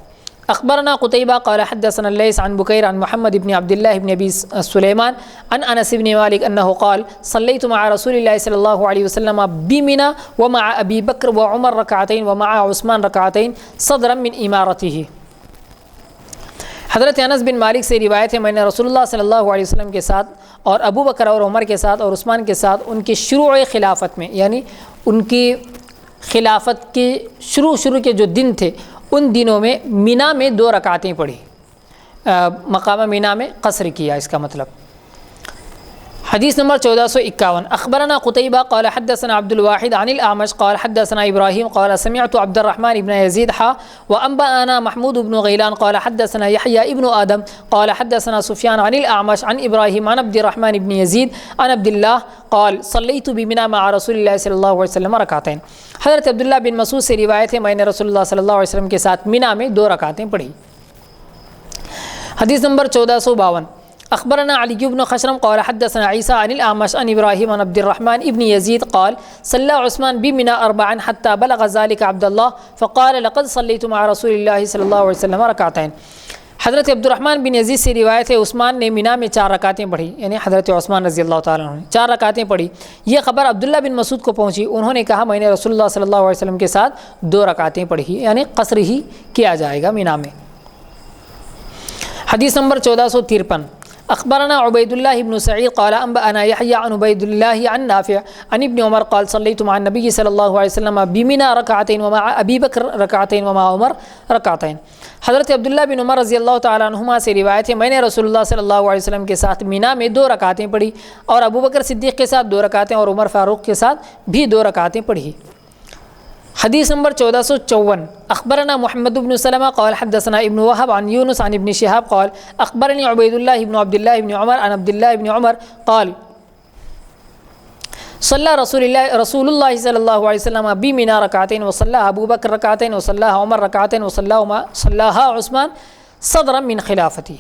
اخبرنا قتيبة قال حدثنا الليث عن بكير عن محمد بن عبد الله بن ابي سليمان عن انس بن مالك انه قال صليت مع رسول الله صلى الله عليه وسلم بمنى ومع ابي بكر وعمر ركعتين ومع عثمان ركعتين صدرا من امارته. حضرت انس بن مالک سے روایت ہے میں نے رسول اللہ صلی اللہ علیہ وسلم کے ساتھ اور ابو بکر اور عمر کے ساتھ اور عثمان کے ساتھ ان کی شروع خلافت میں، یعنی ان کی خلافت کے شروع کے جو دن تھے ان دنوں میں منی میں 2 رکعتیں پڑھی. مقام منی میں قصر کیا اس کا مطلب. حدیث نمبر 1451 اخبرنا قتيبة قال حدثنا عبد الواحد عن الأعمش قال حدثنا إبراهيم قال سمعت عبد الرحمن بن يزيد وأنبأنا محمود بن غيلان قال حدثنا يحيى ابن آدم قال حدثنا سفيان عن الأعمش عن إبراهيم عن عبد الرحمن بن يزيد عن عبد الله قال صليت بمنى مع رسول الله صلى الله عليه وسلم ركعتين. حضرت عبداللہ بن مسعود سے روایت ہے میں نے رسول اللہ صلی اللہ علیہ وسلم کے ساتھ منی میں 2 رکعتیں پڑھی. حدیث نمبر 1452 اخبرنا علي بن خشرم قال حدثنا عيسى عن الأعمش عن إبراهيم عن عبد الرحمن بن يزيد قال صلى عثمان بمنى 4 حتى بلغ ذلك عبد الله فقال لقد صليت مع رسول الله صلى الله عليه وسلم ركعتين. حضرت عبد الرحمن بن یزید سے روایت ہے عثمان نے منی میں 4 رکعتیں پڑھی، یعنی حضرت عثمان رضی اللہ تعالیٰ عنہ نے 4 رکعتیں پڑھی. یہ خبر عبداللہ بن مسعود کو پہنچی، انہوں نے کہا میں نے رسول اللہ صلی اللہ علیہ وسلم کے ساتھ 2 رکعتیں پڑھی، یعنی قصر ہی کیا جائے گا منی میں. حدیث نمبر 1453 اخبرنا عبید اللہ بن سعید قال انبأنا يحيى عن عبید اللہ عن نافع عن ابن عمر قال صليت مع النبي صلی اللہ علیہ وسلم بمنى ركعتين ومع ابی بکر ركعتين ومع عمر ركعتين. حضرت عبداللہ بن عمر رضی اللہ تعالیٰ عنہما سے روایت ہے میں نے رسول اللہ صلی اللہ علیہ وسلم کے ساتھ منی میں 2 رکعتیں پڑھی اور ابو بکر صدیق کے ساتھ 2 رکعتیں اور عمر فاروق کے ساتھ بھی 2 رکعتیں پڑھی. حدیث نمبر 1454 اخبرنا محمد بن سلمہ قال حدثنا ابن وهب عن يونس عن ابن شهاب قال اخبرني عبید اللہ بن عبد الله بن عمر عن عبد الله بن عمر قال صلی رسول اللہ صلی اللہ علیہ وسلم بمنا رکعتین وصلی ابو بکر رکعتین وصلی عمر رکعتین وصلی عثمان صدرا من خلافتی۔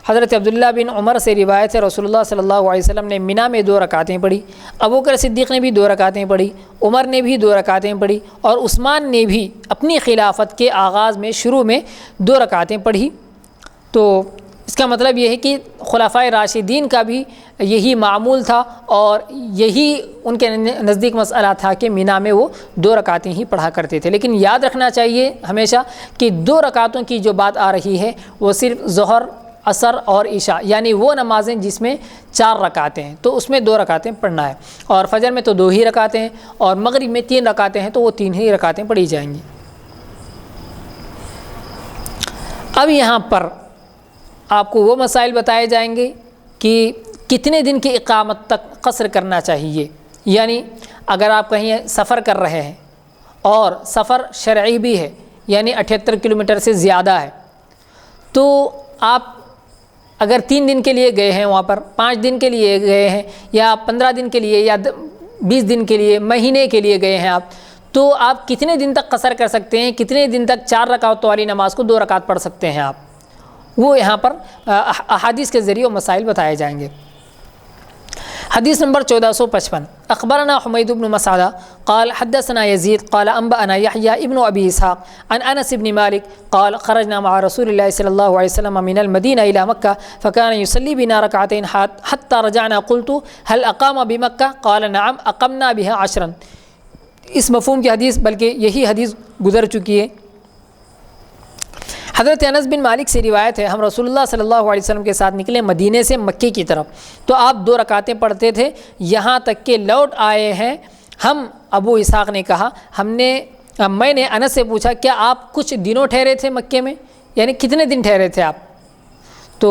حضرت عبداللہ بن عمر سے روایت ہے رسول اللہ صلی اللہ علیہ وسلم نے منا میں 2 رکعتیں پڑھی، ابو بکر صدیق نے بھی 2 رکعتیں پڑھی، عمر نے بھی 2 رکعتیں پڑھی، اور عثمان نے بھی اپنی خلافت کے آغاز میں شروع میں 2 رکعتیں پڑھی۔ تو اس کا مطلب یہ ہے کہ خلفائے راشدین کا بھی یہی معمول تھا، اور یہی ان کے نزدیک مسئلہ تھا کہ منا میں وہ 2 رکعتیں ہی پڑھا کرتے تھے۔ لیکن یاد رکھنا چاہیے ہمیشہ کہ 2 رکعتوں کی جو بات آ رہی ہے وہ صرف ظہر، عصر اور عشاء، یعنی وہ نمازیں جس میں 4 رکعتیں ہیں تو اس میں 2 رکعتیں پڑھنا ہے، اور فجر میں تو 2 ہی رکعتیں ہیں، اور مغرب میں 3 رکعتیں ہیں تو وہ 3 ہی رکعتیں پڑھی جائیں گی۔ اب یہاں پر آپ کو وہ مسائل بتائے جائیں گے کہ کتنے دن کی اقامت تک قصر کرنا چاہیے، یعنی اگر آپ کہیں سفر کر رہے ہیں اور سفر شرعی بھی ہے، یعنی 78 کلومیٹر سے زیادہ ہے، تو آپ اگر 3 دن کے لیے گئے ہیں وہاں پر، 5 دن کے لیے گئے ہیں، یا 15 دن کے لیے، یا 20 دن کے لیے، مہینے کے لیے گئے ہیں آپ، تو آپ کتنے دن تک قصر کر سکتے ہیں، کتنے دن تک 4 رکعتوں والی نماز کو 2 رکعت پڑھ سکتے ہیں آپ، وہ یہاں پر احادیث کے ذریعے مسائل بتائے جائیں گے۔ حدیث نمبر 1455 اخبرنا حمید بن مسعدہ قال حدثنا يزيد قال انبأنا يحيى ابن ابي اسحاق عن انس بن مالك قال خرجنا مع رسول الله صلى الله عليه وسلم من المدينه الى مكه فكان يصلي بنا ركعتين حتى رجعنا قلت هل اقام بمكه قال نعم اقمنا بها 10۔ اس مفہوم کی حدیث بلکہ یہی حدیث گزر چکی ہے۔ حضرت انس بن مالک سے روایت ہے ہم رسول اللہ صلی اللہ علیہ وسلم کے ساتھ نکلے مدینے سے مکے کی طرف، تو آپ 2 رکعتیں پڑھتے تھے یہاں تک کہ لوٹ آئے ہیں۔ ہم ابو اسحاق نے کہا میں نے انس سے پوچھا کیا آپ کچھ دنوں ٹھہرے تھے مکے میں، یعنی کتنے دن ٹھہرے تھے آپ؟ تو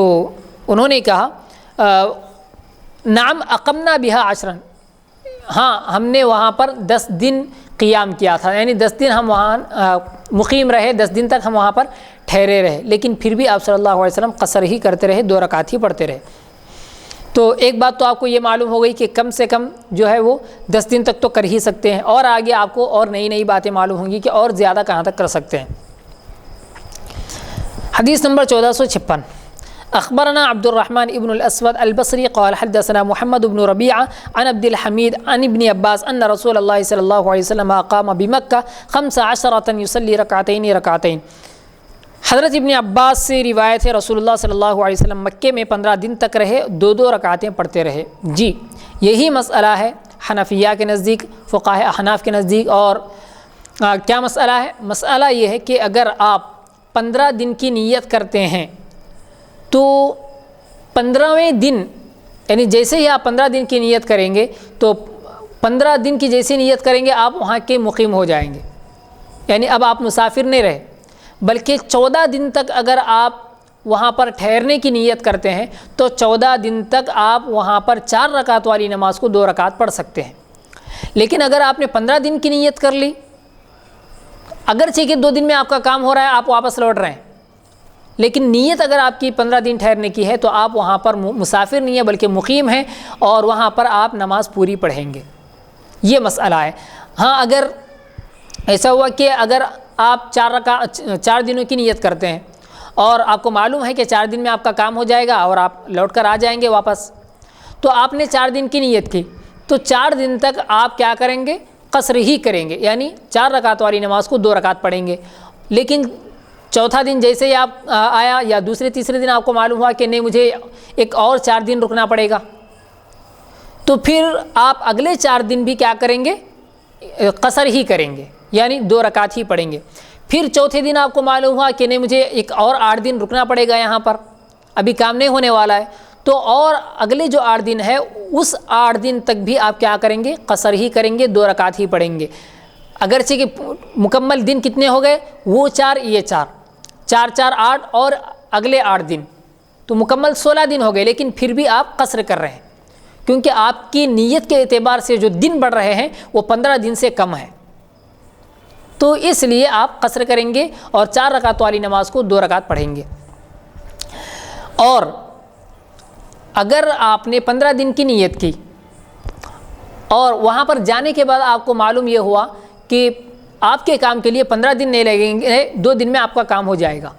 انہوں نے کہا نعم اقمنا بها 10، ہاں ہم نے وہاں پر 10 دن قیام کیا تھا، یعنی 10 دن ہم وہاں مقیم رہے، 10 دن تک ہم وہاں پر ٹھہرے رہے، لیکن پھر بھی آپ صلی اللہ علیہ وسلم قصر ہی کرتے رہے، 2 رکعت ہی پڑھتے رہے۔ تو ایک بات تو آپ کو یہ معلوم ہو گئی کہ کم سے کم جو ہے وہ 10 دن تک تو کر ہی سکتے ہیں، اور آگے آپ کو اور نئی باتیں معلوم ہوں گی کہ اور زیادہ کہاں تک کر سکتے ہیں۔ حدیث نمبر 1456 اخبرنا عبد الرحمن ابن الاسود البصری قال حدثنا محمد بن ربیعہ عن عبد الحمید عن ابن عباس ان رسول اللہ صلی اللہ علیہ وسلم اقام بمکہ 15 یصلی رکعتین۔ حضرت ابن عباس سے روایت ہے رسول اللہ صلی اللہ علیہ وسلم مکے میں 15 دن تک رہے، 2 رکعتیں پڑھتے رہے۔ جی یہی مسئلہ ہے حنفیہ کے نزدیک، فقہاء احناف کے نزدیک۔ اور کیا مسئلہ ہے؟ مسئلہ یہ ہے کہ اگر آپ 15 دن کی نیت کرتے ہیں تو 15ویں دن، یعنی جیسے ہی آپ 15 دن کی نیت کریں گے تو 15 دن کی جیسی نیت کریں گے آپ وہاں کے مقیم ہو جائیں گے، یعنی اب آپ مسافر نہیں رہے، بلکہ 14 دن تک اگر آپ وہاں پر ٹھہرنے کی نیت کرتے ہیں تو 14 دن تک آپ وہاں پر 4 رکعت والی نماز کو 2 رکعت پڑھ سکتے ہیں۔ لیکن اگر آپ نے 15 دن کی نیت کر لی، اگرچہ کہ 2 دن میں آپ کا کام ہو رہا ہے، آپ واپس لوٹ رہے ہیں، لیکن نیت اگر آپ کی 15 دن ٹھہرنے کی ہے تو آپ وہاں پر مسافر نہیں ہیں بلکہ مقیم ہیں، اور وہاں پر آپ نماز پوری پڑھیں گے۔ یہ مسئلہ ہے۔ ہاں اگر ایسا ہوا کہ اگر آپ 4 دنوں کی نیت کرتے ہیں اور آپ کو معلوم ہے کہ 4 دن میں آپ کا کام ہو جائے گا اور آپ لوٹ کر آ جائیں گے واپس، تو آپ نے 4 دن کی نیت کی، تو 4 دن تک آپ کیا کریں گے؟ قصر ہی کریں گے، یعنی 4 رکعت والی نماز کو 2 رکعت پڑھیں گے۔ لیکن چوتھا دن جیسے ہی آپ آیا یا دوسرے تیسرے دن آپ کو معلوم ہوا کہ نہیں مجھے ایک اور 4 دن رکنا پڑے گا، تو پھر آپ اگلے 4 دن بھی کیا کریں گے؟ قصر ہی کریں گے، یعنی 2 رکعت ہی پڑھیں گے۔ پھر چوتھے دن آپ کو معلوم ہوا کہ نہیں مجھے ایک اور 8 دن رکنا پڑے گا، یہاں پر ابھی کام نہیں ہونے والا ہے، تو اور اگلے جو 8 دن ہے اس 8 دن تک بھی آپ کیا کریں گے؟ قصر ہی کریں گے، 2 رکعت ہی پڑھیں گے۔ اگرچہ کہ مکمل دن کتنے ہو گئے؟ وہ 4 یہ 4 4 4 8 اور اگلے 8 دن، تو مکمل 16 دن ہو گئے، لیکن پھر بھی آپ قصر کر رہے ہیں کیونکہ آپ کی نیت کے اعتبار سے جو دن بڑھ رہے ہیں وہ 15 دن سے کم ہے، تو اس لیے آپ قصر کریں گے اور 4 رکعت والی نماز کو 2 رکعت پڑھیں گے۔ اور اگر آپ نے 15 دن کی نیت کی اور وہاں پر جانے کے بعد آپ کو معلوم یہ ہوا کہ آپ کے کام کے لیے 15 دن نہیں لگیں گے، 2 دن میں آپ کا کام ہو جائے گا،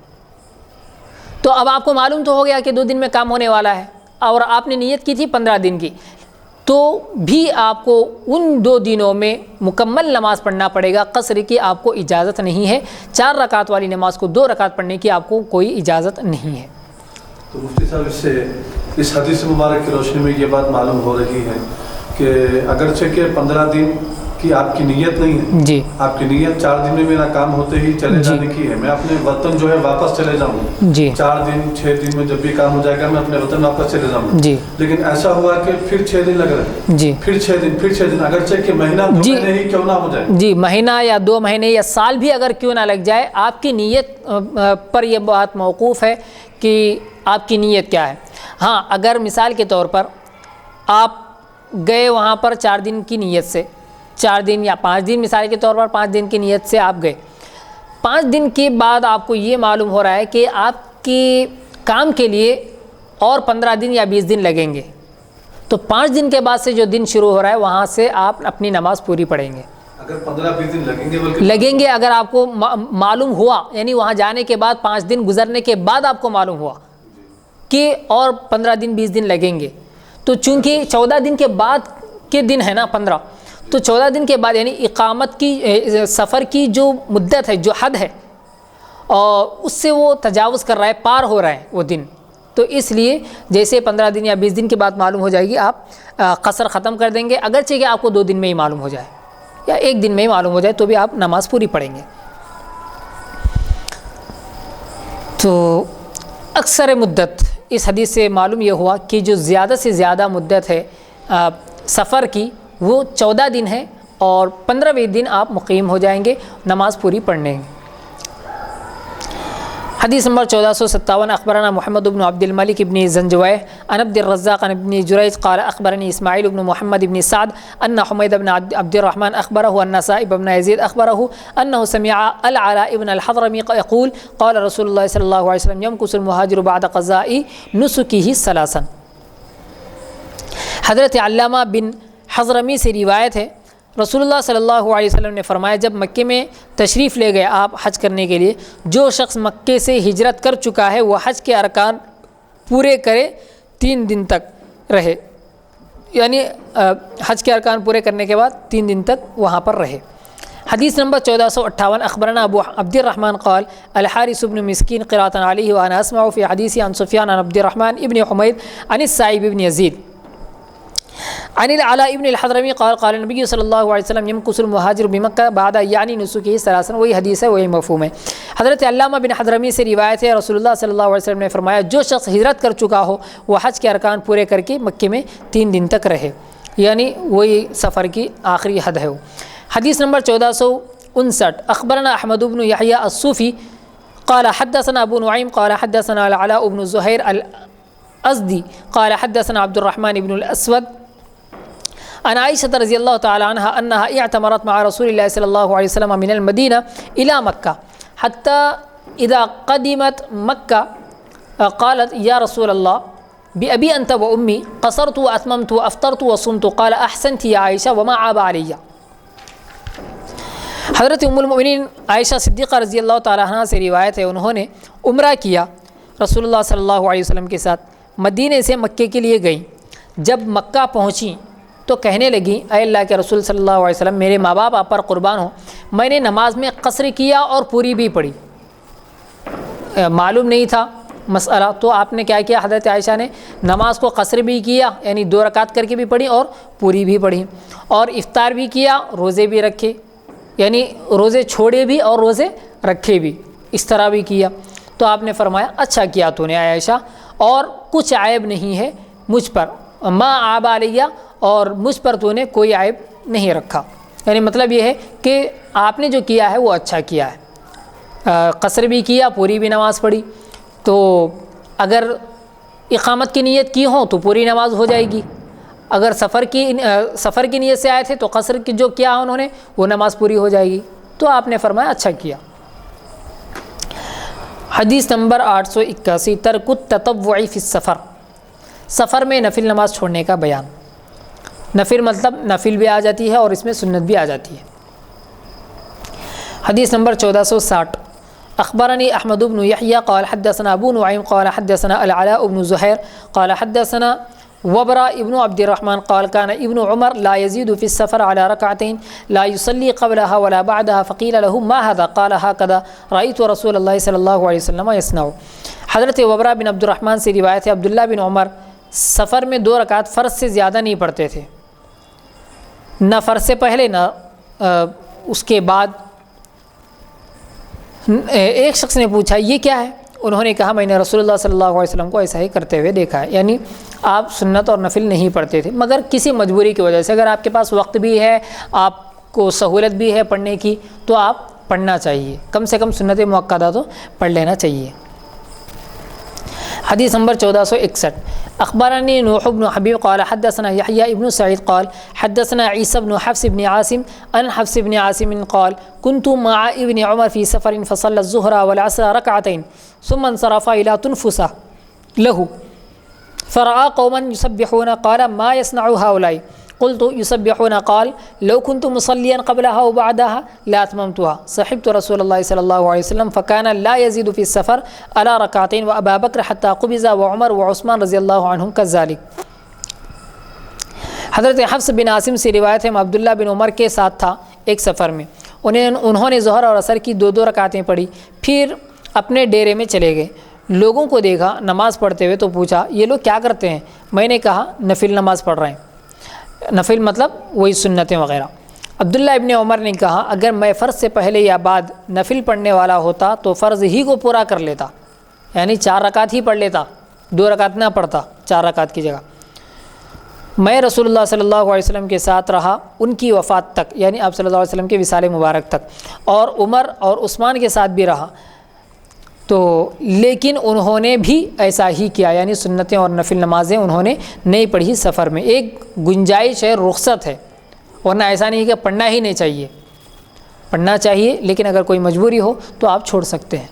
تو اب آپ کو معلوم تو ہو گیا کہ 2 دن میں کام ہونے والا ہے، اور آپ نے نیت کی تھی 15 دن کی، تو بھی آپ کو ان 2 دنوں میں مکمل نماز پڑھنا پڑے گا، قصر کی آپ کو اجازت نہیں ہے، 4 رکعت والی نماز کو 2 رکعت پڑھنے کی آپ کو کوئی اجازت نہیں ہے۔ تو مفتی صاحب اس حدیث مبارک کی روشنی میں یہ بات معلوم ہو رہی ہے کہ اگرچہ کہ 15 دن کی آپ کی نیت نہیں ہے، جی، آپ کی نیت 4 دن میں میرا کام ہوتے ہی چلے جانے کی ہے، میں اپنے وطن جو ہے واپس چلے جاؤں، جی 4 دن 6 دن میں جب بھی کام ہو جائے گا میں اپنے وطن واپس چلے جاؤں، جی لیکن ایسا ہوا کہ پھر 6 دن لگ رہے، جی پھر 6 دن اگرچہ کہ مہینہ 2 جی مہینے ہی کیوں نہ ہو جائے، جی مہینہ یا 2 مہینے یا سال بھی اگر کیوں نہ لگ جائے، آپ کی نیت پر یہ بات موقوف ہے کہ آپ کی نیت کیا ہے۔ ہاں، اگر مثال کے طور پر آپ گئے وہاں پر 4 دن کی نیت سے، 4 دن یا 5 دن، مثال کے طور پر 5 دن کی نیت سے آپ گئے، 5 دن کے بعد آپ کو یہ معلوم ہو رہا ہے کہ آپ کے کام کے لیے اور 15 دن یا 20 دن لگیں گے، تو 5 دن کے بعد سے جو دن شروع ہو رہا ہے وہاں سے آپ اپنی نماز پوری پڑھیں گے۔ اگر 15-20 دن لگیں گے اگر آپ کو معلوم ہوا، یعنی وہاں جانے کے بعد 5 دن گزرنے کے بعد آپ کو معلوم ہوا کہ اور 15 دن 20 دن لگیں گے، تو چونکہ 14 دن کے بعد کے دن ہے نا 15، تو 14 دن کے بعد یعنی اقامت کی سفر کی جو مدت ہے، جو حد ہے، اور اس سے وہ تجاوز کر رہا ہے، پار ہو رہا ہے وہ دن، تو اس لیے جیسے 15 دن یا 20 دن کے بعد معلوم ہو جائے گی آپ قصر ختم کر دیں گے، اگرچہ کہ آپ کو 2 دن میں ہی معلوم ہو جائے یا 1 دن میں ہی معلوم ہو جائے تو بھی آپ نماز پوری پڑھیں گے۔ تو اکثر مدت اس حدیث سے معلوم یہ ہوا کہ جو زیادہ سے زیادہ مدت ہے سفر کی وہ 14 دن ہے، اور 15ویں دن آپ مقیم ہو جائیں گے نماز پوری پڑھنے گے۔ حدیث نمبر 1457 اخبرنا محمد بن عبد الملک بن زنجویہ عن عبد الرزاق عن ابن جریج قال اخبرني اسماعیل بن محمد بن سعد ان حمید بن عبد الرحمن اخبره ان سائب بن یزید اخبره انه سمع العلاء بن الحضرمي يقول قال رسول الله صلی اللہ علیہ وسلم يمكث المهاجر بعد قضاء نسكه ثلاثا۔ حضرت علامہ بن حضرمی سے روایت ہے، رسول اللہ صلی اللہ علیہ وسلم نے فرمایا جب مکے میں تشریف لے گئے آپ حج کرنے کے لیے، جو شخص مکے سے ہجرت کر چکا ہے وہ حج کے ارکان پورے کرے 3 دن تک رہے، یعنی حج کے ارکان پورے کرنے کے بعد 3 دن تک وہاں پر رہے۔ حدیث نمبر 1458 اخبرنا ابو عبد الرحمن قال الحارث بن مسکین قراءة علیہ وانا اسمع فی حدیث عن سفیان عن عبد الرحمن ابن حمید عن السائب بن یزید عن العلاء ابن الحضرمی قال قال النبی صلی اللہ علیہ وسلم يمكث المهاجر بمکہ بعد یعنی نسکه ثلاثا، وہی حدیث ہے، وہی مفہوم ہے۔ حضرت علامہ بن حضرمی سے روایت ہے، رسول اللہ صلی اللہ علیہ وسلم نے فرمایا جو شخص ہجرت کر چکا ہو وہ حج کے ارکان پورے کر کے مکے میں 3 دن تک رہے، یعنی وہی سفر کی آخری حد ہے وہ۔ حدیث نمبر 1459 اخبرنا احمد بن یحییٰ الصوفی قال حدثنا ابو نعیم قال حدثنا العلاء بن زہیر الازدی قال حدثنا عبد الرحمن بن الاسود عن عائشة رضی اللہ تعالی عنہ انها اعتمرت مع رسول اللہ صلی اللہ علیہ وسلم من المدینہ الى مکہ حتى اذا قدمت مکہ قالت یا رسول اللہ بأبی انت و امی قصرت و اتممت و افطرت و صمت قال احسنت یا عائشہ وما عاب علی۔ حضرت ام المؤمنین عائشہ صدیقہ رضی اللہ تعالی عنہ سے روایت ہے، انہوں نے عمرہ کیا رسول اللہ صلی اللہ علیہ وسلم کے ساتھ، مدینے سے مکے کے لیے گئیں، جب مکہ پہنچیں تو کہنے لگی اے اللہ کے رسول صلی اللہ علیہ وسلم میرے ماں باپ آپ پر قربان ہوں، میں نے نماز میں قصر کیا اور پوری بھی پڑھی، معلوم نہیں تھا مسئلہ، تو آپ نے کیا کیا، حضرت عائشہ نے نماز کو قصر بھی کیا، یعنی 2 رکعت کر کے بھی پڑھی اور پوری بھی پڑھی، اور افطار بھی کیا، روزے بھی رکھے، یعنی روزے چھوڑے بھی اور روزے رکھے بھی، اس طرح بھی کیا۔ تو آپ نے فرمایا اچھا کیا تو نے عائشہ، اور کچھ عیب نہیں ہے مجھ پر، ما عاب علیہ، اور مجھ پر تو نے کوئی عیب نہیں رکھا، یعنی مطلب یہ ہے کہ آپ نے جو کیا ہے وہ اچھا کیا ہے، قصر بھی کیا، پوری بھی نماز پڑھی، تو اگر اقامت کی نیت کی ہو تو پوری نماز ہو جائے گی، اگر سفر کی نیت سے آئے تھے تو قصر کی جو کیا انہوں نے وہ نماز پوری ہو جائے گی، تو آپ نے فرمایا اچھا کیا۔ حدیث نمبر 881 ترک التطوع فی السفر، سفر میں نفل نماز چھوڑنے کا بیان۔ نفل مطلب نفل بھی آ جاتی ہے اور اس میں سنت بھی آ جاتی ہے۔ حدیث نمبر 1460 اخبرنی احمد بن یحییٰ قال حدثنا ابو نعیم قال حدثنا العلاء بن زہیر قال حدثنا وبرا ابن عبد الرحمن قال كان ابن عمر لا يزيد في السفر على ركعتين لا يصلي قبلها ولا بعدها فقيل له ما هذا قال هكذا رأيت رسول الله صلی اللہ علیہ وسلم يصنع۔ حضرت وبرا بن عبد الرحمن سے روایت ہے عبداللہ بن عمر سفر میں 2 رکعت فرض سے زیادہ نہیں پڑھتے تھے، نہ فرض سے پہلے نہ اس کے بعد۔ ایک شخص نے پوچھا یہ کیا ہے؟ انہوں نے کہا میں نے رسول اللہ صلی اللہ علیہ وسلم کو ایسا ہی کرتے ہوئے دیکھا ہے، یعنی آپ سنت اور نفل نہیں پڑھتے تھے مگر کسی مجبوری کی وجہ سے، اگر آپ کے پاس وقت بھی ہے، آپ کو سہولت بھی ہے پڑھنے کی تو آپ پڑھنا چاہیے، کم سے کم سنت مؤکدہ تو پڑھ لینا چاہیے۔ حدیث نمبر 1461 اخبرنی نوح بن حبیب قال حدثنا یحییٰ ابن سعید قال حدثنا عیسی بن حفص بن عاصم عن حفص بن عاصم قال كنت مع ابن عمر في سفر فصلى الظهر والعصر ركعتين ثم انصرف الى تنفس له فرأى قوما يسبحون قال ما يصنع هؤلاء قلت يسبحون قال لو كنت مصليا قبلها وبعدها لاتممتها صحبت رسول الله صلى الله عليه وسلم فكان لا يزيد في السفر على ركعتين وابا بكر حتى قبض وعمر وعثمان رضي الله عنهم كذلك۔ حضرت حفص بن عاصم سے روایت ہے عبداللہ بن عمر کے ساتھ تھا ایک سفر میں، انہوں نے ظہر اور عصر کی 2 رکعتیں پڑھی، پھر اپنے ڈیرے میں چلے گئے، لوگوں کو دیکھا نماز پڑھتے ہوئے تو پوچھا یہ لوگ کیا کرتے ہیں؟ میں نے کہا نفل نماز پڑھ رہے ہیں، نفل مطلب وہی سنتیں وغیرہ۔ عبداللہ ابن عمر نے کہا اگر میں فرض سے پہلے یا بعد نفل پڑھنے والا ہوتا تو فرض ہی کو پورا کر لیتا، یعنی 4 رکعت ہی پڑھ لیتا، 2 رکعت نہ پڑھتا 4 رکعت کی جگہ۔ میں رسول اللہ صلی اللہ علیہ وسلم کے ساتھ رہا ان کی وفات تک، یعنی آپ صلی اللہ علیہ وسلم کے وصال مبارک تک، اور عمر اور عثمان کے ساتھ بھی رہا تو لیکن انہوں نے بھی ایسا ہی کیا، یعنی سنتیں اور نفل نمازیں انہوں نے نہیں پڑھی سفر میں۔ ایک گنجائش ہے، رخصت ہے، ورنہ ایسا نہیں کہ پڑھنا ہی نہیں چاہیے، پڑھنا چاہیے لیکن اگر کوئی مجبوری ہو تو آپ چھوڑ سکتے ہیں۔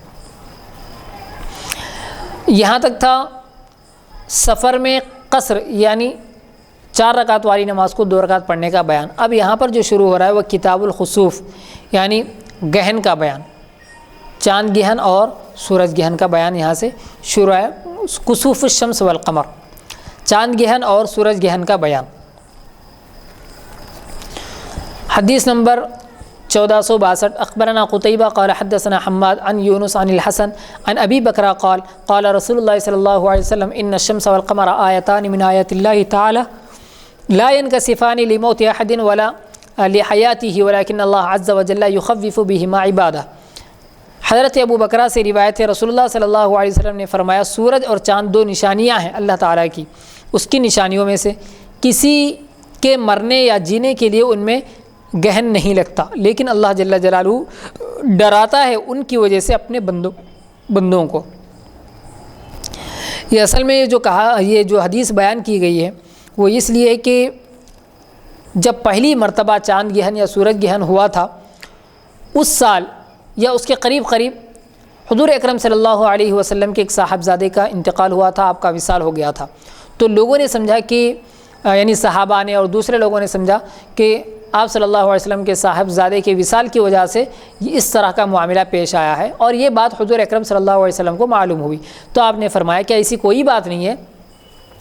یہاں تک تھا سفر میں قصر یعنی 4 رکعت والی نماز کو 2 رکعت پڑھنے کا بیان۔ اب یہاں پر جو شروع ہو رہا ہے وہ کتاب الخسوف یعنی گہن کا بیان، چاند گہن اور سورج گہن کا بیان یہاں سے شروع ہے۔ کسوف الشمس والقمر، چاند گہن اور سورج گہن کا بیان۔ حدیث نمبر 1462 اخبرنا قتیبہ قال حدثنا حماد عن یونس عن الحسن عن ابی بکر قال قال رسول اللہ صلی اللہ علیہ وسلم ان الشمس والقمر آیتان من آیات اللہ تعالی لا ينكسفان لموت احد ولا لحیاته ولكن اللہ عز وجل يخوف بهما عبادہ۔ حضرت ابو بکرہ سے روایت ہے رسول اللہ صلی اللہ علیہ وسلم نے فرمایا سورج اور چاند 2 نشانیاں ہیں اللہ تعالیٰ کی، اس کی نشانیوں میں سے کسی کے مرنے یا جینے کے لیے ان میں گہن نہیں لگتا، لیکن اللہ جل جلالہ ڈراتا ہے ان کی وجہ سے اپنے بندوں کو۔ یہ اصل میں یہ جو حدیث بیان کی گئی ہے وہ اس لیے کہ جب پہلی مرتبہ چاند گہن یا سورج گہن ہوا تھا اس سال یا اس کے قریب حضور اکرم صلی اللہ علیہ وسلم کے ایک صاحبزادے کا انتقال ہوا تھا، آپ کا وصال ہو گیا تھا، تو لوگوں نے سمجھا کہ یعنی صحابہ نے اور دوسرے لوگوں نے سمجھا کہ آپ صلی اللہ علیہ وسلم کے صاحبزادے کے وصال کی وجہ سے اس طرح کا معاملہ پیش آیا ہے، اور یہ بات حضور اکرم صلی اللہ علیہ وسلم کو معلوم ہوئی تو آپ نے فرمایا کہ ایسی کوئی بات نہیں ہے،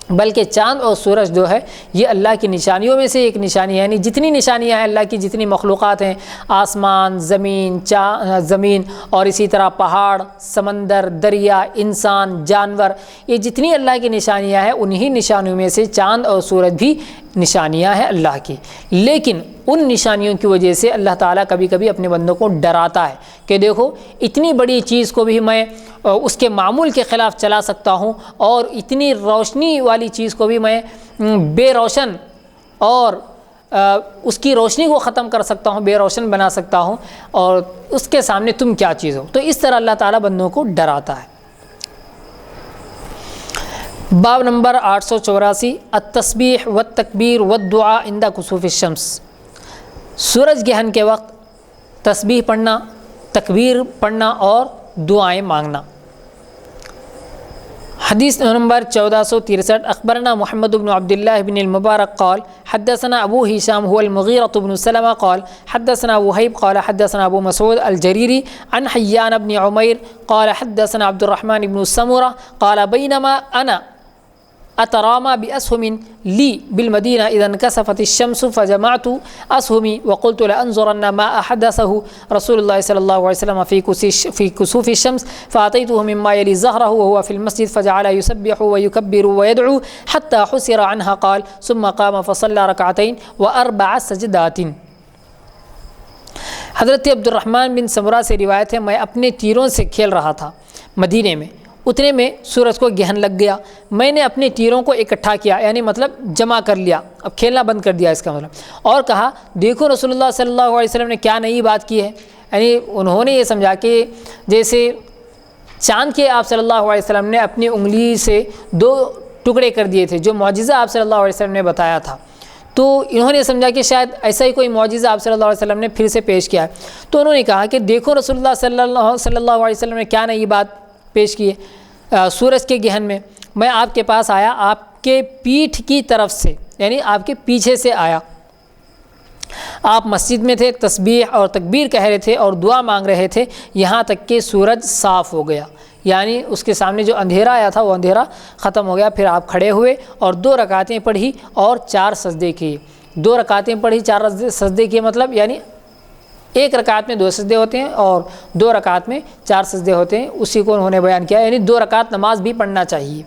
بلکہ چاند اور سورج جو ہے یہ اللہ کی نشانیوں میں سے ایک نشانی ہے، یعنی جتنی نشانیاں ہیں اللہ کی، جتنی مخلوقات ہیں، آسمان، زمین اور اسی طرح پہاڑ، سمندر، دریا، انسان، جانور، یہ جتنی اللہ کی نشانیاں ہیں انہی نشانیوں میں سے چاند اور سورج بھی نشانیاں ہیں اللہ کی، لیکن ان نشانیوں کی وجہ سے اللہ تعالیٰ کبھی کبھی اپنے بندوں کو ڈراتا ہے کہ دیکھو اتنی بڑی چیز کو بھی میں اس کے معمول کے خلاف چلا سکتا ہوں، اور اتنی روشنی والی چیز کو بھی میں بے روشن اور اس کی روشنی کو ختم کر سکتا ہوں، بے روشن بنا سکتا ہوں، اور اس کے سامنے تم کیا چیز ہو۔ تو اس طرح اللہ تعالیٰ بندوں کو ڈراتا ہے۔ باب نمبر 884 التسبیح والتکبیر والدعاء عند کسوف الشمس، سورج گرہن کے وقت تسبیح پڑھنا، تکبیر پڑھنا اور دعائیں مانگنا۔ حدیث نمبر 1463 اخبرنا محمد بن عبد الله بن المبارك قال حدثنا ابو هشام هو المغيرة بن سلمة قال حدثنا وهيب قال حدثنا ابو مسعود الجريري عن حيان بن عمير قال حدثنا عبد الرحمن بن السمرة قال بينما انا اترامى باسهم لي بالمدينة اذا انكسفت الشمس فجمعت اسهمي وقلت لانظرن ما احدثه رسول الله صلى الله عليه وسلم في كسوف الشمس فاتيته مما يلي ظهره وهو في المسجد فجعل يسبح ويكبر ويدعو حتى حسر عنها قال ثم قام فصلى ركعتين واربع سجدات. حضرت عبد الرحمن بن سمرہ سے روایت ہے میں اپنے تیروں سے کھیل رہا تھا مدینے میں، اتنے میں سورج کو گہن لگ گیا، میں نے اپنے تیروں کو اکٹھا کیا یعنی مطلب جمع کر لیا، اب کھیلنا بند کر دیا اس کا مطلب، اور کہا دیکھو رسول اللہ صلی اللہ علیہ وسلم نے کیا نئی بات کی ہے. یعنی انہوں نے یہ سمجھا کہ جیسے چاند کے آپ صلی اللہ علیہ وسلم نے اپنی انگلی سے 2 ٹکڑے کر دیے تھے جو معجزہ آپ صلی اللہ علیہ وسلم نے بتایا تھا، تو انہوں نے سمجھا کہ شاید ایسا ہی کوئی معجزہ آپ صلی اللہ علیہ وسلم نے پھر سے پیش کیا ہے. تو انہوں نے کہا کہ دیکھو رسول اللہ صلی اللہ علیہ وسلم نے کیا نئی بات پیش کی ہے. سورج کے گہن میں میں آپ کے پاس آیا، آپ کے پیٹھ کی طرف سے یعنی آپ کے پیچھے سے آیا، آپ مسجد میں تھے، تسبیح اور تکبیر کہہ رہے تھے اور دعا مانگ رہے تھے، یہاں تک کہ سورج صاف ہو گیا، یعنی اس کے سامنے جو اندھیرا آیا تھا وہ اندھیرا ختم ہو گیا. پھر آپ کھڑے ہوئے اور 2 رکعتیں پڑھی اور 4 سجدے کیے. 2 رکعتیں پڑھی 4 سجدے کیے مطلب یعنی 1 رکعت میں 2 سجدے ہوتے ہیں اور 2 رکعت میں 4 سجدے ہوتے ہیں، اسی کو انہوں نے بیان کیا. یعنی 2 رکعت نماز بھی پڑھنا چاہیے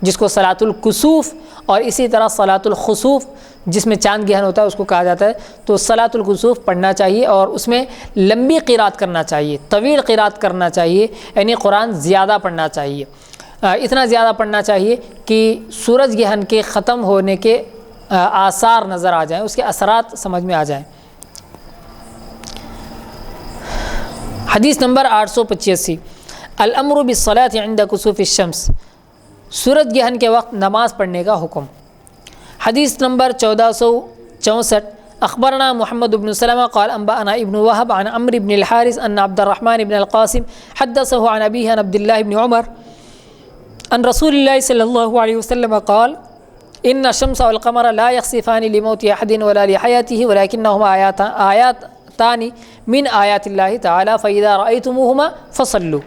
جس کو صلاۃ الکسوف اور اسی طرح صلاۃ الخسوف جس میں چاند گہن ہوتا ہے اس کو کہا جاتا ہے. تو صلاۃ الکسوف پڑھنا چاہیے اور اس میں لمبی قرات کرنا چاہیے، طویل قرات کرنا چاہیے، یعنی قرآن زیادہ پڑھنا چاہیے، اتنا زیادہ پڑھنا چاہیے کہ سورج گہن کے ختم ہونے کے آثار نظر آ جائیں، اس کے اثرات سمجھ میں آ جائیں. حدیث نمبر 885 الامر بالصلاة عند کسوف الشمس، سورج گہن کے وقت نماز پڑھنے کا حکم. حدیث نمبر 1464 اخبرنا محمد بن سلمہ قال انبأنا ابن وهب عن عمرو بن الحارث ان عبد الرحمن بن القاسم حدثه عن ابيه عن عبد الله بن عمر عن رسول الله صلى الله عليه وسلم قال ان الشمس والقمر لا يخسفان لموت احد ولا لحياته ولكنهما آياتان من آیات اللہ تعالی فإذا رأيتموهما فصلوا.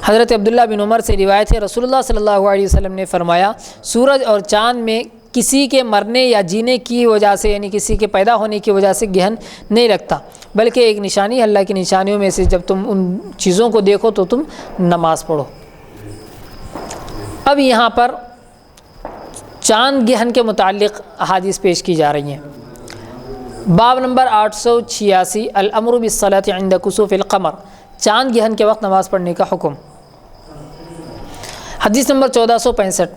حضرت عبداللہ بن عمر سے روایت ہے رسول اللہ صلی اللہ علیہ وسلم نے فرمایا سورج اور چاند میں کسی کے مرنے یا جینے کی وجہ سے یعنی کسی کے پیدا ہونے کی وجہ سے گہن نہیں لگتا، بلکہ ایک نشانی اللہ کی نشانیوں میں سے، جب تم ان چیزوں کو دیکھو تو تم نماز پڑھو. اب یہاں پر چاند گہن کے متعلق احادیث پیش کی جا رہی ہیں. باب نمبر 886 الامر بالصلاة عند کسوف القمر، چاند گہن کے وقت نماز پڑھنے کا حکم. حدیث نمبر 1465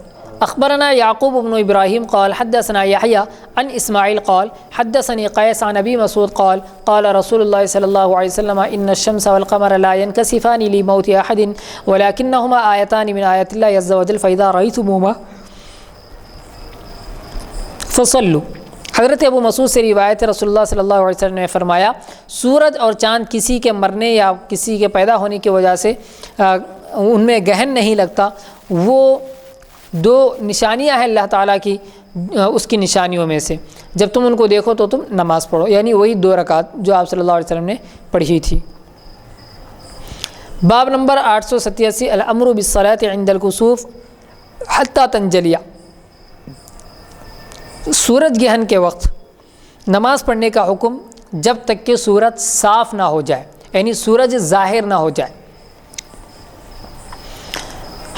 اخبرنا یعقوب بن ابراہیم قال حدثنا یحییٰ عن اسماعیل قال حدثني قیس عن ابی مسعود قال قال رسول اللہ صلی اللہ علیہ وسلم ان الشمس والقمر لا ينكسفان لموت احد ولكنهما آیتان من آیات اللہ عز وجل فاذا رأيتموهما فصلوا. حضرت ابو مسعود سے روایت ہے رسول اللہ صلی اللہ علیہ وسلم نے فرمایا سورج اور چاند کسی کے مرنے یا کسی کے پیدا ہونے کی وجہ سے ان میں گہن نہیں لگتا، وہ 2 نشانیاں ہیں اللہ تعالیٰ کی اس کی نشانیوں میں سے، جب تم ان کو دیکھو تو تم نماز پڑھو، یعنی وہی 2 رکعت جو آپ صلی اللہ علیہ وسلم نے پڑھی تھی. باب نمبر 887 الامر بالصلاة عند الکسوف حتی تنجلیہ، سورج گہن کے وقت نماز پڑھنے کا حکم جب تک کہ سورج صاف نہ ہو جائے، یعنی سورج ظاہر نہ ہو جائے.